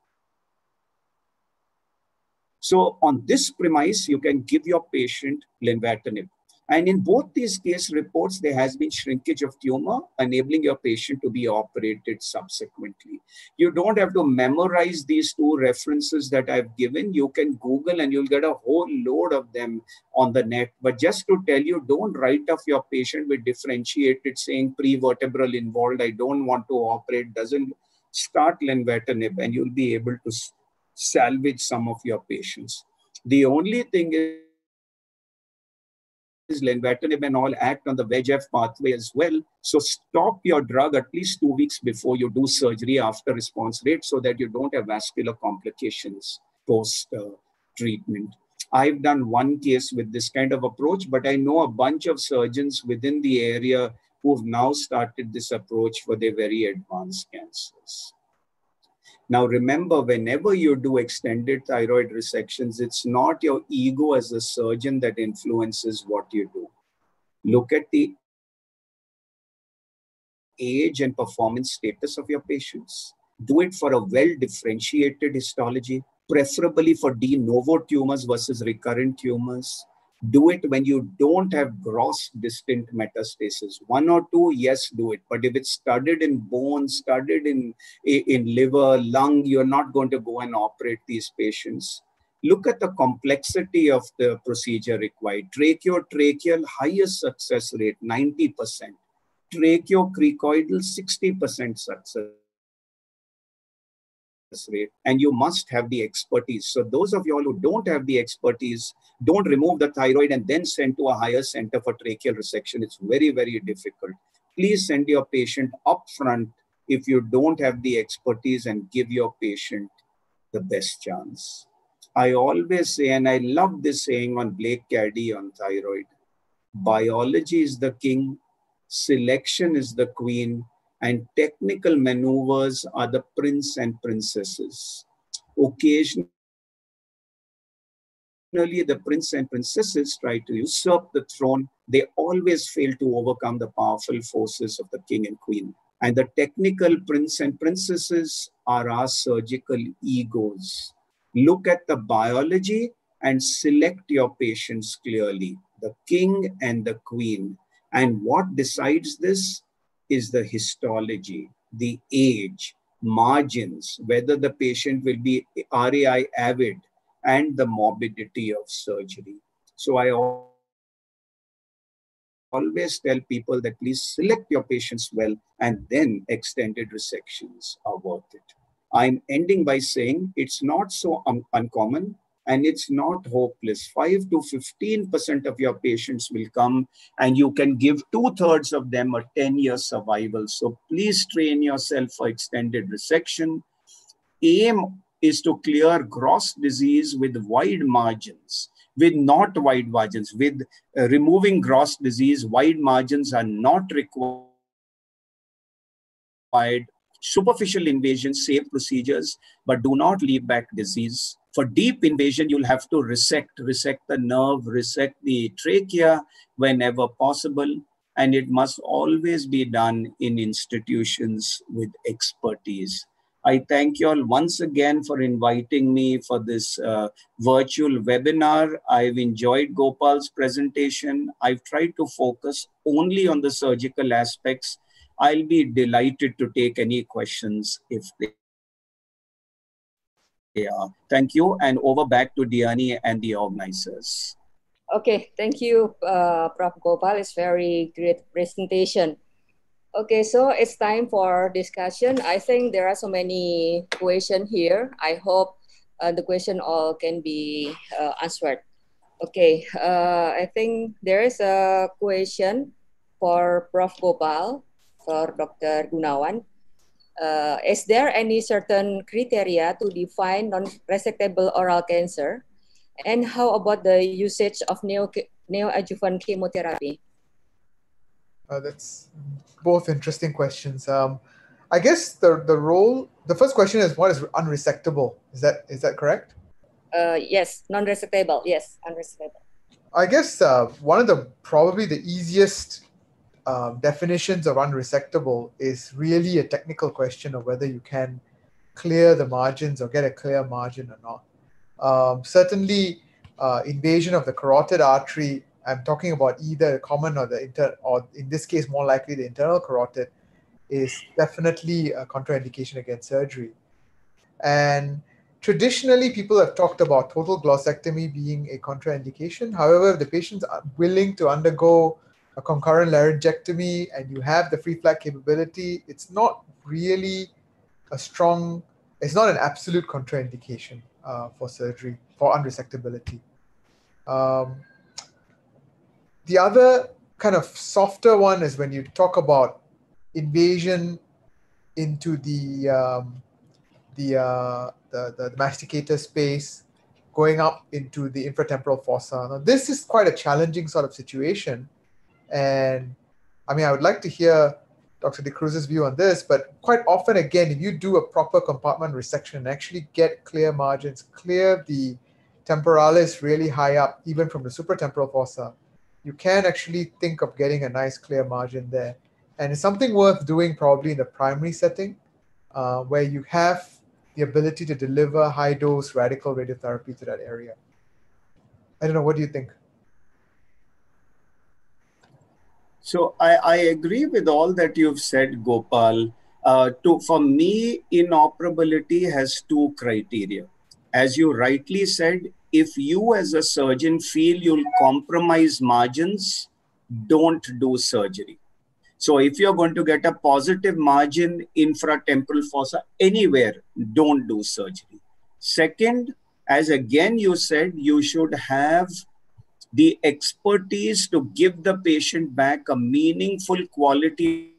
So on this premise, you can give your patient lenvatinib. And in both these case reports, there has been shrinkage of tumor, enabling your patient to be operated subsequently. You don't have to memorize these two references that I've given. You can Google and you'll get a whole load of them on the net. But just to tell you, don't write off your patient with differentiated saying prevertebral involved, I don't want to operate, doesn't. Start lenvatinib and you'll be able to salvage some of your patients. The only thing is lenvatinib and all act on the VEGF pathway as well. So stop your drug at least 2 weeks before you do surgery after response rate, so that you don't have vascular complications post-treatment. I've done one case with this kind of approach, but I know a bunch of surgeons within the area who've now started this approach for their very advanced cancers. Now, remember, whenever you do extended thyroid resections, it's not your ego as a surgeon that influences what you do. Look at the age and performance status of your patients. Do it for a well-differentiated histology, preferably for de novo tumors versus recurrent tumors. Do it when you don't have gross distant metastasis. 1 or 2, yes, do it. But if it's studied in bone, studied in liver, lung, you're not going to go and operate these patients. Look at the complexity of the procedure required. Tracheo-tracheal, highest success rate, 90%. Tracheo-cricoidal, 60% success rate, and you must have the expertise. So those of you all who don't have the expertise, don't remove the thyroid and then send to a higher center for tracheal resection. It's very, very difficult. please send your patient upfront if you don't have the expertise, and give your patient the best chance. I always say, and I love this saying on Blake Caddy on thyroid, biology is the king, selection is the queen, and technical maneuvers are the prince and princesses. Occasionally, the prince and princesses try to usurp the throne. They always fail to overcome the powerful forces of the king and queen. And the technical prince and princesses are our surgical egos. Look at the biology and select your patients clearly, the king and the queen. And what decides this is the histology, the age, margins, whether the patient will be RAI avid, and the morbidity of surgery. So I always tell people that please select your patients well, and then extended resections are worth it. I'm ending by saying it's not so uncommon, and it's not hopeless. 5 to 15% of your patients will come, and you can give 2/3 of them a 10-year survival. So please train yourself for extended resection. Aim is to clear gross disease with wide margins, with not wide margins. With removing gross disease, wide margins are not required. Superficial invasion, safe procedures, but do not leave back disease. For deep invasion, you'll have to resect the nerve, resect the trachea whenever possible, and it must always be done in institutions with expertise. I thank you all once again for inviting me for this virtual webinar. I've enjoyed Gopal's presentation. I've tried to focus only on the surgical aspects. I'll be delighted to take any questions if they are. Thank you, and over back to Diani and the organizers. Okay, thank you, Prof. Gopal. It's very great presentation. Okay, so it's time for discussion. I think there are so many questions here. I hope the question all can be answered. Okay, I think there is a question for Prof. Gopal, for Dr. Gunawan. Is there any certain criteria to define non-resectable oral cancer? And how about the usage of neoadjuvant chemotherapy? That's both interesting questions. I guess the first question is, what is unresectable? Is that correct? Yes, non-resectable. Yes, unresectable. I guess one of probably the easiest definitions of unresectable is really a technical question of whether you can clear the margins or get a clear margin or not. Certainly, invasion of the carotid artery, I'm talking about either the common or or in this case, more likely the internal carotid, is definitely a contraindication against surgery. And traditionally, people have talked about total glossectomy being a contraindication. However, if the patients are willing to undergo a concurrent laryngectomy and you have the free flat capability, it's not really it's not an absolute contraindication for surgery, for unresectability. The other kind of softer one is when you talk about invasion into the masticator space, going up into the infratemporal fossa. Now, this is quite a challenging sort of situation. And I mean, I would like to hear Dr. De Cruz's view on this, but quite often, again, if you do a proper compartment resection and actually get clear margins, clear the temporalis really high up, even from the supratemporal fossa, you can actually think of getting a nice clear margin there. And it's something worth doing probably in the primary setting, where you have the ability to deliver high-dose radical radiotherapy to that area. I don't know, what do you think? So I agree with all that you've said, Gopal. For me, inoperability has two criteria. As you rightly said, if you as a surgeon feel you'll compromise margins, don't do surgery. So if you're going to get a positive margin infratemporal fossa anywhere, don't do surgery. Second, as again you said, you should have the expertise to give the patient back a meaningful quality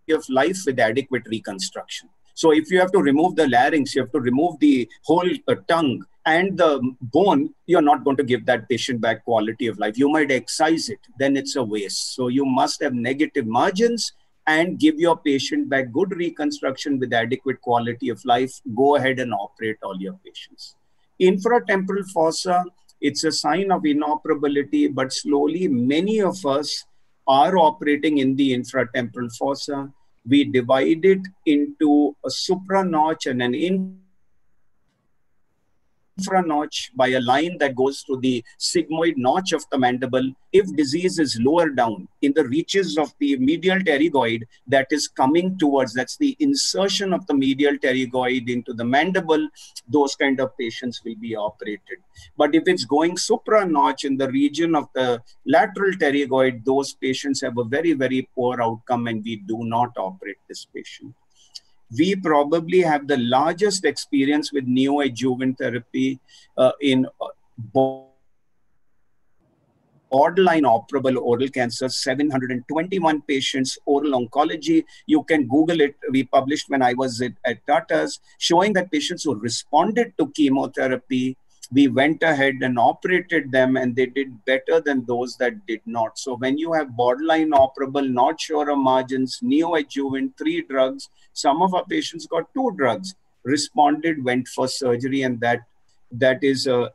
of life with adequate reconstruction. So if you have to remove the larynx, you have to remove the whole tongue and the bone, you're not going to give that patient back quality of life. You might excise it, then it's a waste. So you must have negative margins and give your patient back good reconstruction with adequate quality of life. Go ahead and operate all your patients. Infratemporal fossa, it's a sign of inoperability, but slowly many of us are operating in the infratemporal fossa. We divide it into a supranotch and an infranotch by a line that goes to the sigmoid notch of the mandible. If disease is lower down in the reaches of the medial pterygoid that is coming towards, that's the insertion of the medial pterygoid into the mandible, those kind of patients will be operated. But if it's going supranotch in the region of the lateral pterygoid, those patients have a very, very poor outcome and we do not operate this patient. We probably have the largest experience with neoadjuvant therapy in borderline operable oral cancer, 721 patients, oral oncology. You can Google it. We published when I was at Tata's, showing that patients who responded to chemotherapy, we went ahead and operated them and they did better than those that did not. So when you have borderline operable, not sure of margins, neoadjuvant, 3 drugs, some of our patients got 2 drugs, responded, went for surgery, and that is a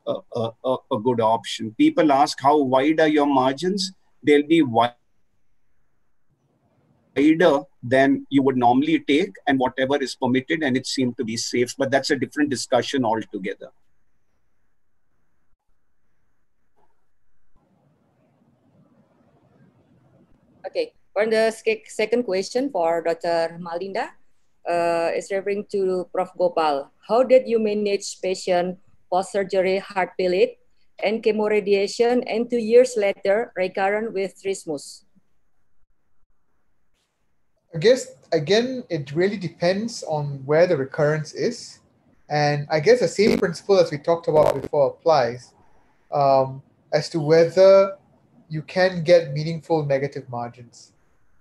good option. People ask, how wide are your margins? They'll be wider than you would normally take and whatever is permitted, and it seemed to be safe, but that's a different discussion altogether. Okay, for the second question for Dr. Malinda, is referring to Prof. Gopal. How did you manage patient post-surgery heart failure and chemoradiation and 2 years later recurrent with trismus? I guess, again, it really depends on where the recurrence is. And I guess the same principle as we talked about before applies as to whether you can get meaningful negative margins.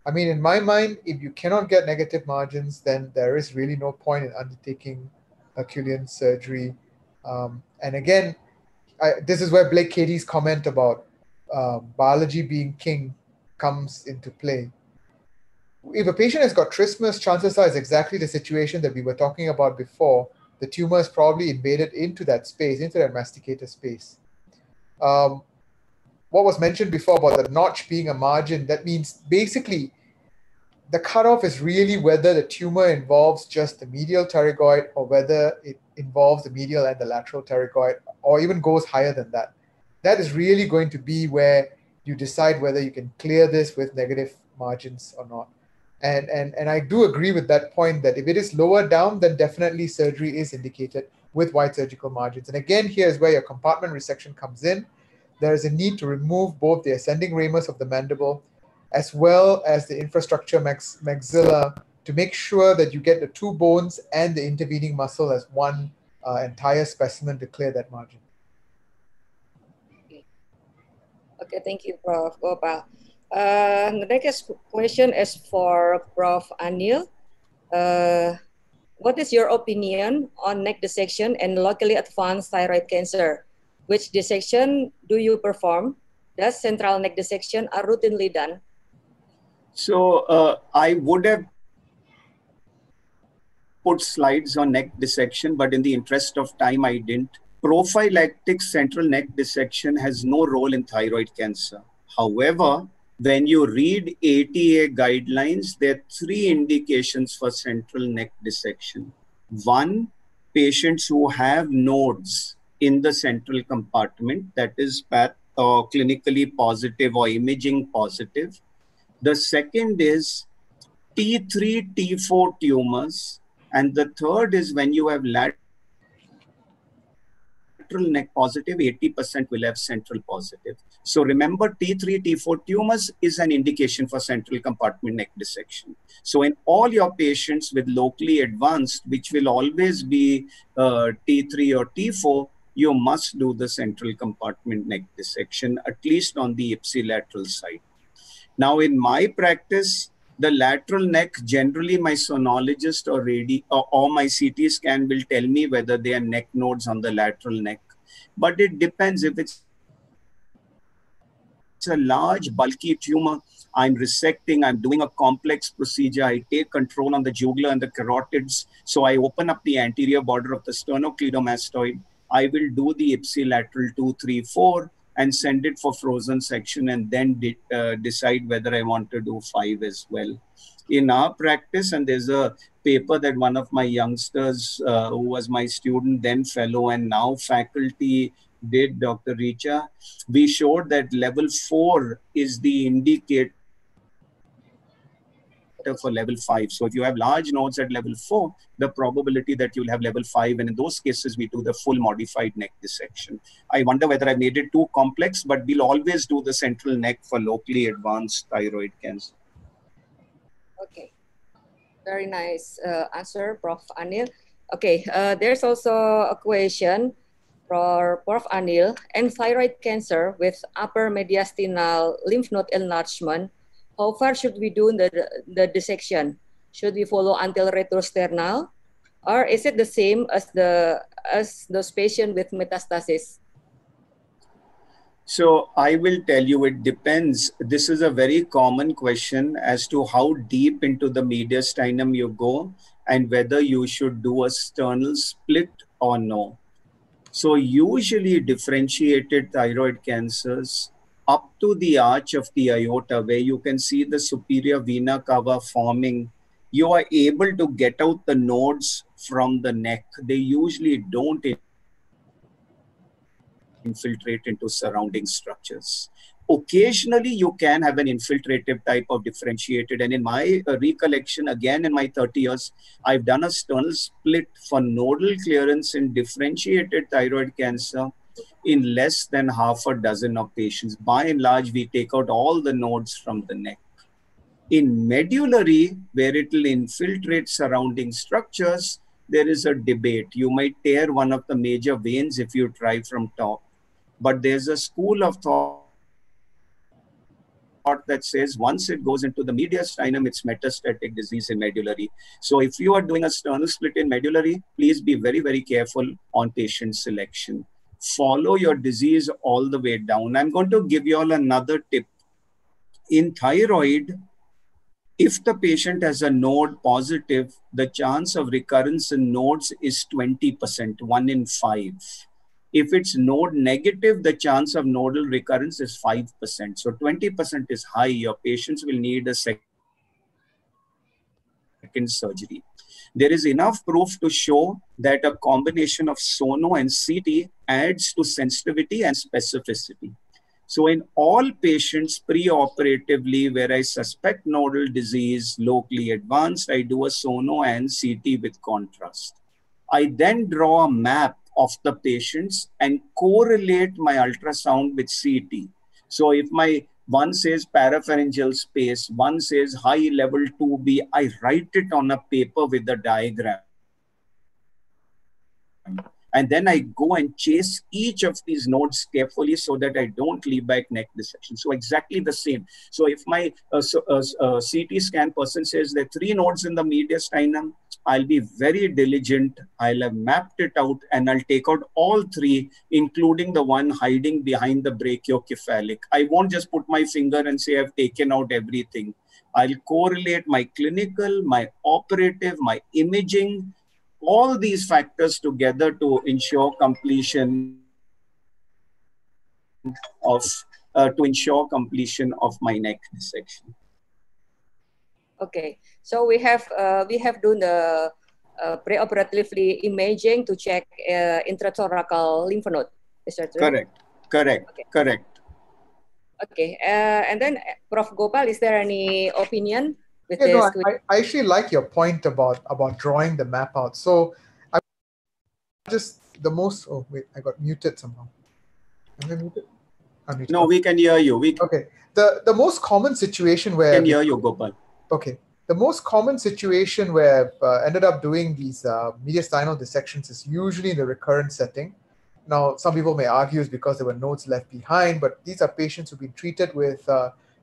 I mean, in my mind, if you cannot get negative margins, then there is really no point in undertaking Herculean surgery. And again, this is where Blake Katie's comment about biology being king comes into play. If a patient has got trismus, chances are it's exactly the situation that we were talking about before. The tumor is probably invaded into that space, into that masticator space. What was mentioned before about the notch being a margin, that means basically the cutoff is really whether the tumor involves just the medial pterygoid or whether it involves the medial and the lateral pterygoid or even goes higher than that. That is really going to be where you decide whether you can clear this with negative margins or not. And I do agree with that point that if it is lower down, then definitely surgery is indicated with wide surgical margins. And again, here's where your compartment resection comes in. There is a need to remove both the ascending ramus of the mandible as well as the infrastructure maxilla to make sure that you get the 2 bones and the intervening muscle as one entire specimen to clear that margin. Okay, thank you, Prof. Gopal. The next question is for Prof. Anil. What is your opinion on neck dissection and locally advanced thyroid cancer? Which dissection do you perform? Does central neck dissection are routinely done? So I would have put slides on neck dissection, but in the interest of time, I didn't. Prophylactic central neck dissection has no role in thyroid cancer. However, when you read ATA guidelines, there are 3 indications for central neck dissection. 1, patients who have nodes in the central compartment, that is clinically positive or imaging positive. The second is T3, T4 tumors. And the third is when you have lateral neck positive, 80% will have central positive. So remember, T3, T4 tumors is an indication for central compartment neck dissection. So in all your patients with locally advanced, which will always be T3 or T4, you must do the central compartment neck dissection, at least on the ipsilateral side. Now, in my practice, the lateral neck, generally my sonologist or my CT scan will tell me whether there are neck nodes on the lateral neck. But it depends. If it's a large, bulky tumor, I'm resecting, I'm doing a complex procedure, I take control on the jugular and the carotids. So I open up the anterior border of the sternocleidomastoid. I will do the ipsilateral 2, 3, 4 and send it for frozen section, and then decide whether I want to do 5 as well. In our practice, and there's a paper that one of my youngsters who was my student, then fellow and now faculty did, Dr. Richa, we showed that level 4 is the indicator for level 5. So if you have large nodes at level 4, the probability that you'll have level 5, and in those cases, we do the full modified neck dissection. I wonder whether I made it too complex, but we'll always do the central neck for locally advanced thyroid cancer. Okay, very nice answer, Prof. Anil. Okay, there's also a question for Prof. Anil. And thyroid cancer with upper mediastinal lymph node enlargement, how far should we do the dissection? Should we follow until retrosternal, or is it the same as those patients with metastasis? So I will tell you, it depends. This is a very common question as to how deep into the mediastinum you go and whether you should do a sternal split or no. So usually differentiated thyroid cancers up to the arch of the aorta, where you can see the superior vena cava forming, you are able to get out the nodes from the neck. They usually don't infiltrate into surrounding structures. Occasionally, you can have an infiltrative type of differentiated. And in my recollection, again, in my 30 years, I've done a sternal split for nodal clearance in differentiated thyroid cancer in less than half a dozen of patients. By and large, we take out all the nodes from the neck. In medullary, where it will infiltrate surrounding structures, there is a debate. You might tear one of the major veins if you try from top. But there's a school of thought that says once it goes into the mediastinum, it's metastatic disease in medullary. So if you are doing a sternal split in medullary, please be very, very careful on patient selection. Follow your disease all the way down. I'm going to give you all another tip. In thyroid, if the patient has a node positive, the chance of recurrence in nodes is 20%, 1 in 5. If it's node negative, the chance of nodal recurrence is 5%. So 20% is high. Your patients will need a second surgery. There is enough proof to show that a combination of sono and CT adds to sensitivity and specificity. So in all patients pre-operatively where I suspect nodal disease, locally advanced, I do a sono and CT with contrast. I then draw a map of the patients and correlate my ultrasound with CT. So if my one says parapharyngeal space, one says high level 2B, I write it on a paper with a diagram. And then I go and chase each of these nodes carefully so that I don't leave back neck dissection. So exactly the same. So if my CT scan person says there are 3 nodes in the mediastinum, I'll be very diligent. I'll have mapped it out and I'll take out all 3, including the one hiding behind the brachiocephalic. I won't just put my finger and say I've taken out everything. I'll correlate my clinical, my operative, my imaging, all these factors together to ensure completion of my neck dissection. Okay, so we have done the preoperatively imaging to check intrathoracal lymph node. Is that right? Correct. Okay. Correct. Okay, and then Prof. Gopal, is there any opinion? I actually like your point about drawing the map out. So I just oh wait, I got muted somehow. Am I muted? I'm muted. No, we can hear you. Okay. The most common situation where can hear you, Gopal. Okay. The most common situation where I've ended up doing these mediastinal dissections is usually in the recurrent setting. Now, some people may argue it's because there were nodes left behind, but these are patients who've been treated with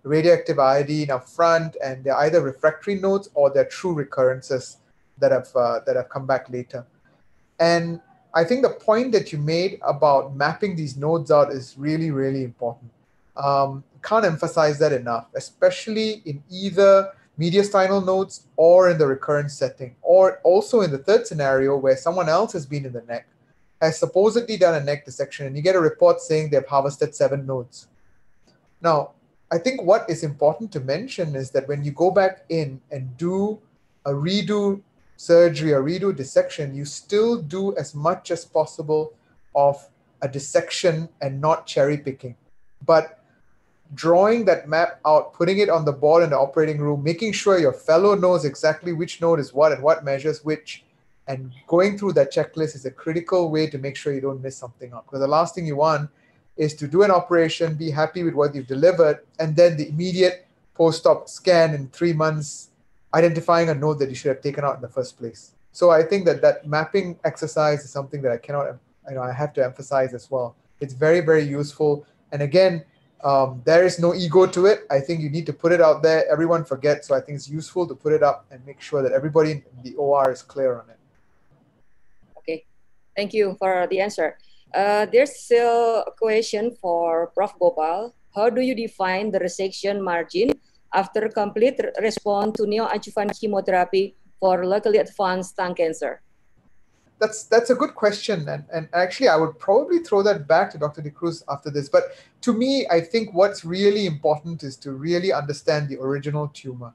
radioactive iodine up front, and they're either refractory nodes or they're true recurrences that have come back later. And I think the point that you made about mapping these nodes out is really, really important. Can't emphasize that enough, especially in either mediastinal nodes or in the recurrent setting, or also in the third scenario where someone else has been in the neck, has supposedly done a neck dissection, and you get a report saying they've harvested 7 nodes. Now, I think what is important to mention is that when you go back in and do a redo surgery or redo dissection, you still do as much as possible of a dissection and not cherry picking. But drawing that map out, putting it on the board in the operating room, making sure your fellow knows exactly which node is what and what measures which, and going through that checklist is a critical way to make sure you don't miss something up. Because the last thing you want is to do an operation, be happy with what you've delivered, and then the immediate post-op scan in 3 months, identifying a node that you should have taken out in the first place. So I think that mapping exercise is something that I have to emphasize as well. It's very, very useful. And again, there is no ego to it. I think you need to put it out there. Everyone forgets. So I think it's useful to put it up and make sure that everybody in the OR is clear on it. Okay, thank you for the answer. There's still a question for Prof. Gopal. How do you define the resection margin after complete response to neoadjuvant chemotherapy for locally advanced tongue cancer? That's a good question. And actually, I would probably throw that back to Dr. De Cruz after this. But to me, I think what's really important is to really understand the original tumor.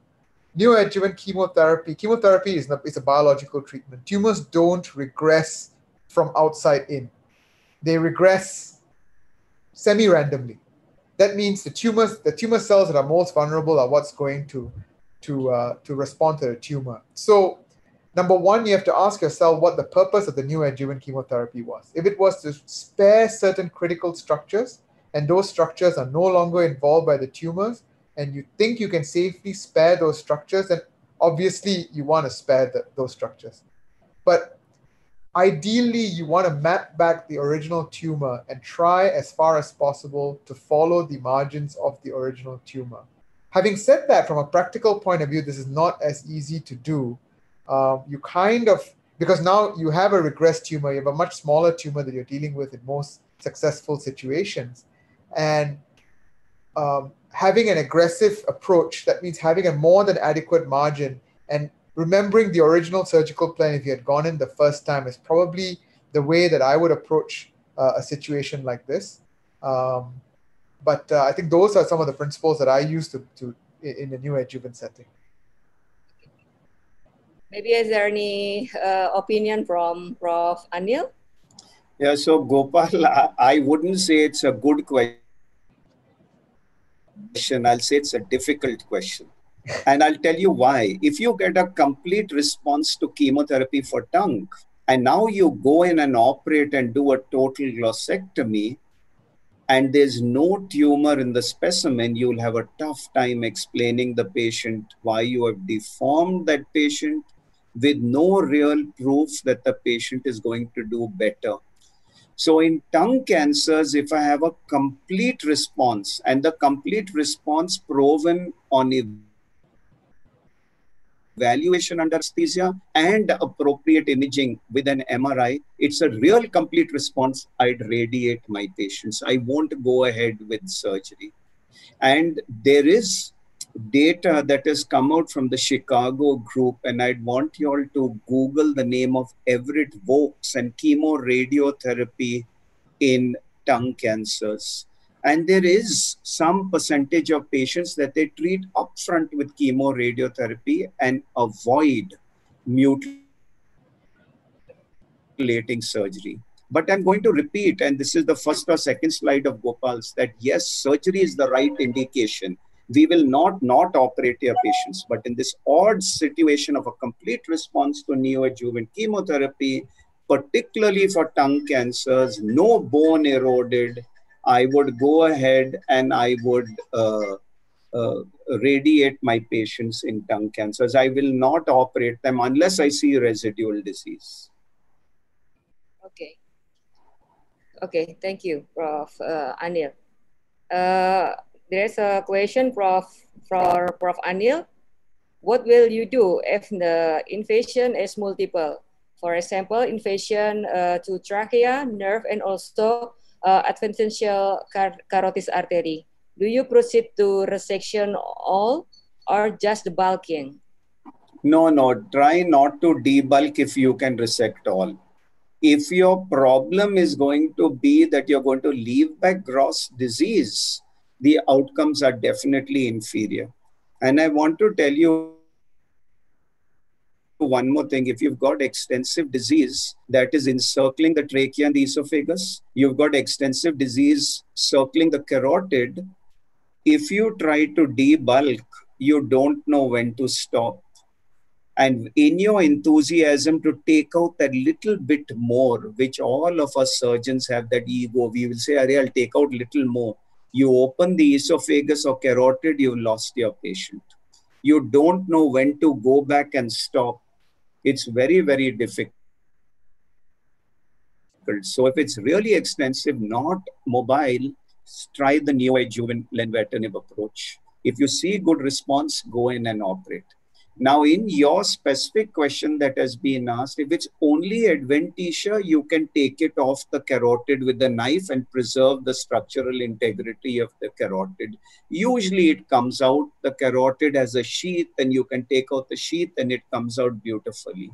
Neoadjuvant chemotherapy is a biological treatment. Tumors don't regress from outside in. They regress semi-randomly. That means the tumor cells that are most vulnerable are what's going to respond to the tumor. So number one, you have to ask yourself what the purpose of the neoadjuvant chemotherapy was. If it was to spare certain critical structures, and those structures are no longer involved by the tumors, and you think you can safely spare those structures, then obviously you want to spare those structures. But ideally, you want to map back the original tumor and try as far as possible to follow the margins of the original tumor. Having said that, from a practical point of view, this is not as easy to do. Because now you have a regressed tumor, you have a much smaller tumor that you're dealing with in most successful situations. And having an aggressive approach, that means having a more than adequate margin and remembering the original surgical plan if you had gone in the first time is probably the way that I would approach a situation like this. But I think those are some of the principles that I use in the neoadjuvant setting. Maybe is there any opinion from Prof. Anil? Yeah, so Gopal, I wouldn't say it's a good question. I'll say it's a difficult question. And I'll tell you why. If you get a complete response to chemotherapy for tongue, and now you go in and operate and do a total glossectomy, and there's no tumor in the specimen, you'll have a tough time explaining the patient why you have deformed that patient with no real proof that the patient is going to do better. So in tongue cancers, if I have a complete response, and the complete response proven on evaluation under anesthesia and appropriate imaging with an MRI, it's a real complete response, I'd radiate my patients. I won't go ahead with surgery. And there is data that has come out from the Chicago group, and I'd want you all to Google the name of Everett Vokes and chemoradiotherapy in tongue cancers. And there is some percentage of patients that they treat upfront with chemoradiotherapy and avoid mutilating surgery. But I'm going to repeat, and this is the first or second slide of Gopal's, that yes, surgery is the right indication. We will not operate your patients. But in this odd situation of a complete response to neoadjuvant chemotherapy, particularly for tongue cancers, no bone eroded, I would go ahead and I would radiate my patients in tongue cancers. I will not operate them unless I see residual disease. Okay. Okay, thank you, Prof. Anil. There's a question, Prof, for Prof. Anil. What will you do if the invasion is multiple? For example, invasion to trachea, nerve, and also adventitial carotid artery. Do you proceed to resection all or just the bulking? No, no, try not to debulk if you can resect all. If your problem is going to be that you're going to leave back gross disease, the outcomes are definitely inferior. And I want to tell you one more thing. If you've got extensive disease that is encircling the trachea and the esophagus, you've got extensive disease circling the carotid. If you try to debulk, you don't know when to stop. And in your enthusiasm to take out that little bit more, which all of us surgeons have that ego, we will say, I'll take out little more. You open the esophagus or carotid, you've lost your patient. You don't know when to go back and stop. It's very, very difficult. So if it's really extensive, not mobile, try the neoadjuvant lenvatinib approach. If you see good response, go in and operate. Now, in your specific question that has been asked, if it's only adventitia, you can take it off the carotid with a knife and preserve the structural integrity of the carotid. Usually it comes out, the carotid has a sheath, and you can take out the sheath and it comes out beautifully.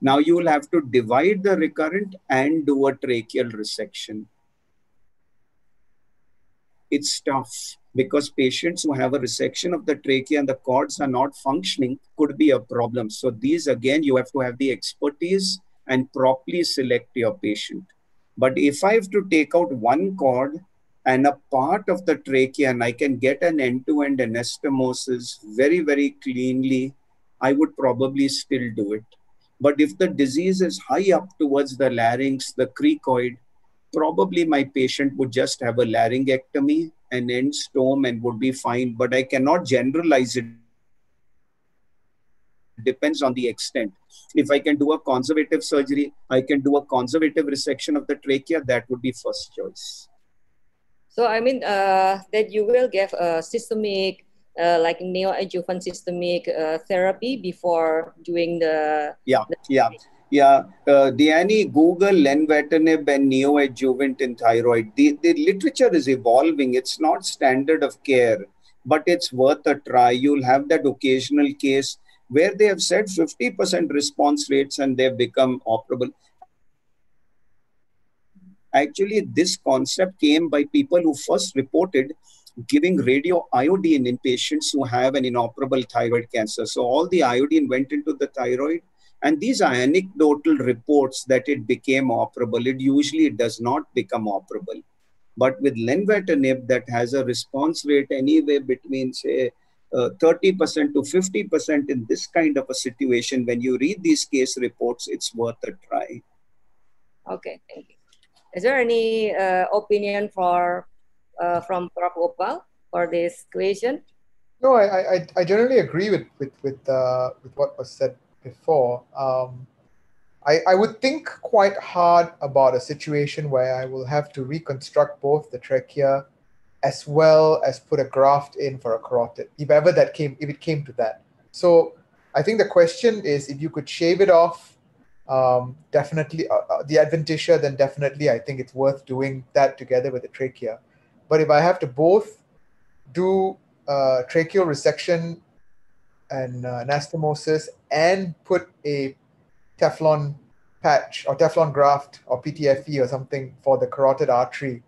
Now you will have to divide the recurrent and do a tracheal resection. It's tough because patients who have a resection of the trachea and the cords are not functioning could be a problem. So these, again, you have to have the expertise and properly select your patient. But if I have to take out one cord and a part of the trachea and I can get an end-to-end anastomosis very, very cleanly, I would probably still do it. But if the disease is high up towards the larynx, the cricoid, probably my patient would just have a laryngectomy and end stome and would be fine. But I cannot generalize it. It depends on the extent. If I can do a conservative surgery, I can do a conservative resection of the trachea, that would be first choice. So I mean that you will give a systemic, like neoadjuvant systemic therapy before doing the... Diani, Google lenvatinib and neoadjuvant in thyroid. The literature is evolving. It's not standard of care, but it's worth a try. You'll have that occasional case where they have said 50% response rates and they've become operable. Actually, this concept came by people who first reported giving radioiodine in patients who have an inoperable thyroid cancer. So all the iodine went into the thyroid. And these are anecdotal reports that it became operable. It usually does not become operable. But with lenvatinib, that has a response rate anywhere between, say, 30% to 50% in this kind of a situation. When you read these case reports, it's worth a try. Okay, thank you. Is there any opinion from Prof. Gopal for this question? No, I generally agree with what was said before. I would think quite hard about a situation where I will have to reconstruct both the trachea as well as put a graft in for a carotid, if it came to that. So I think the question is, if you could shave it off, definitely the adventitia, then definitely I think it's worth doing that together with the trachea. But if I have to both do tracheal resection and anastomosis and put a Teflon patch or Teflon graft or PTFE or something for the carotid artery,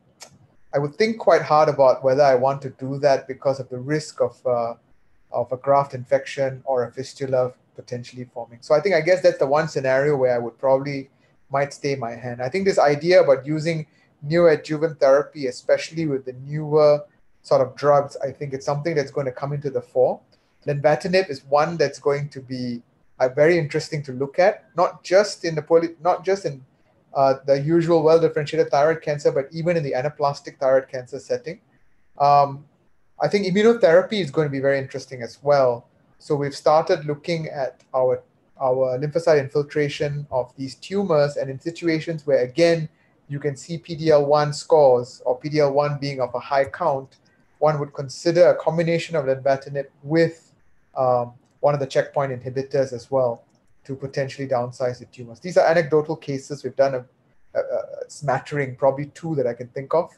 I would think quite hard about whether I want to do that because of the risk of a graft infection or a fistula potentially forming. So I guess that's the one scenario where I would probably might stay my hand. I think this idea about using neoadjuvant therapy, especially with the newer sort of drugs, I think it's something that's going to come into the fore. Lenvatinib is one that's going to be very interesting to look at, not just in the usual well-differentiated thyroid cancer, but even in the anaplastic thyroid cancer setting. I think immunotherapy is going to be very interesting as well. So we've started looking at our lymphocyte infiltration of these tumors, and in situations where, again, you can see PD-L1 scores or PD-L1 being of a high count, one would consider a combination of lenvatinib with one of the checkpoint inhibitors as well to potentially downsize the tumors. These are anecdotal cases. We've done a smattering, probably 2 that I can think of,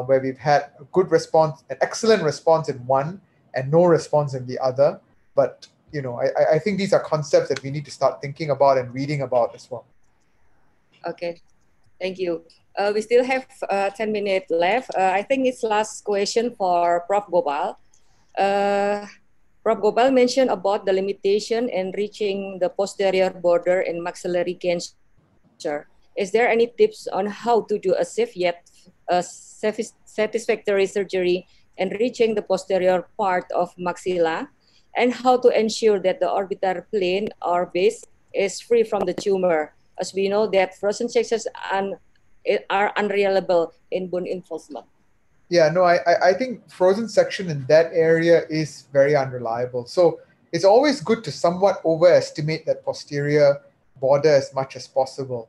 where we've had a good response, an excellent response in one and no response in the other. But, you know, I think these are concepts that we need to start thinking about and reading about as well. Okay, thank you. We still have 10 minutes left. I think it's last question for Prof. Gopal. Prof. Gopal mentioned about the limitation in reaching the posterior border in maxillary cancer. Is there any tips on how to do a safe yet satisfactory surgery in reaching the posterior part of maxilla, and how to ensure that the orbital plane or base is free from the tumor, as we know that frozen sections are unreliable in bone involvement? Yeah, no, I think frozen section in that area is very unreliable. So it's always good to somewhat overestimate that posterior border as much as possible.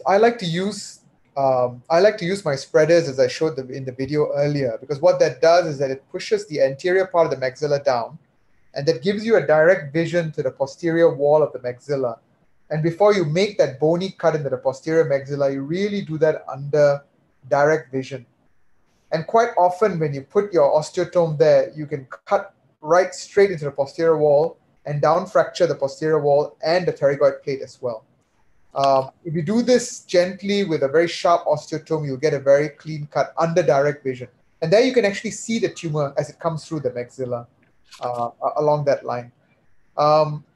I like to use my spreaders, as I showed in the video earlier, because what that does is that it pushes the anterior part of the maxilla down, and that gives you a direct vision to the posterior wall of the maxilla. And before you make that bony cut into the posterior maxilla, you really do that under direct vision. And quite often when you put your osteotome there, you can cut right straight into the posterior wall and down fracture the posterior wall and the pterygoid plate as well. If you do this gently with a very sharp osteotome, you'll get a very clean cut under direct vision. And there you can actually see the tumor as it comes through the maxilla along that line.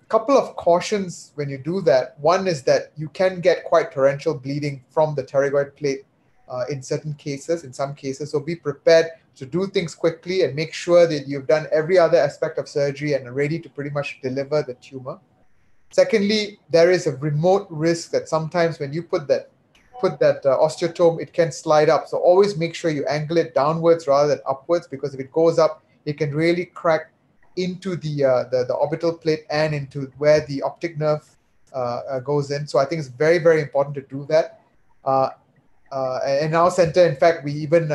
Couple of cautions when you do that. One is that you can get quite torrential bleeding from the pterygoid plate in certain cases, in some cases. So be prepared to do things quickly and make sure that you've done every other aspect of surgery and are ready to pretty much deliver the tumor. Secondly, there is a remote risk that sometimes when you put that osteotome, it can slide up. So always make sure you angle it downwards rather than upwards, because if it goes up, it can really crack into the orbital plate and into where the optic nerve goes in. So I think it's very, very important to do that. In our center, in fact, we even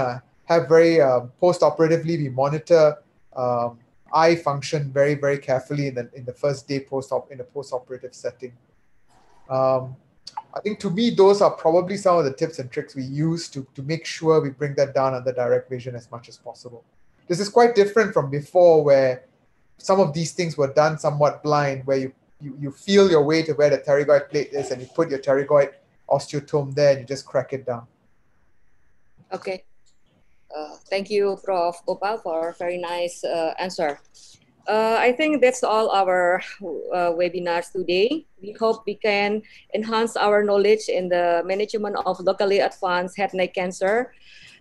have very post-operatively, we monitor eye function very, very carefully in the first day in a post-operative setting. I think to me, those are probably some of the tips and tricks we use to make sure we bring that down under direct vision as much as possible. This is quite different from before, where some of these things were done somewhat blind, where you feel your way to where the pterygoid plate is and you put your pterygoid osteotome there and you just crack it down. Okay. Thank you, Prof. Gopal, for a very nice answer. I think that's all our webinars today. We hope we can enhance our knowledge in the management of locally advanced head and neck cancer,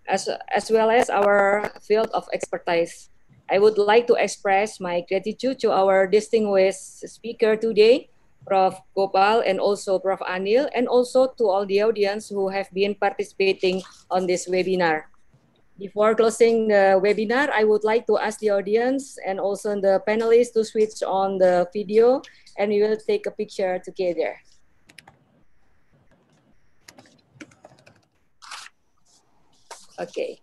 as well as our field of expertise. I would like to express my gratitude to our distinguished speaker today, Prof. Gopal, and also Prof. Anil, and also to all the audience who have been participating on this webinar. Before closing the webinar, I would like to ask the audience and also the panelists to switch on the video, and we will take a picture together. Okay.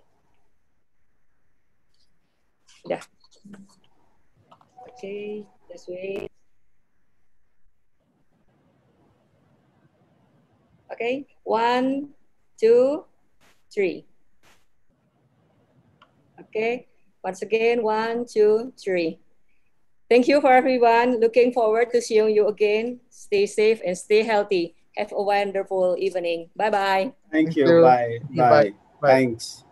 Yeah. Okay, just wait. Okay, 1, 2, 3. Okay, once again, 1, 2, 3. Thank you for everyone. Looking forward to seeing you again. Stay safe and stay healthy. Have a wonderful evening. Bye-bye. Thank you. Bye. Bye. Bye. Thanks.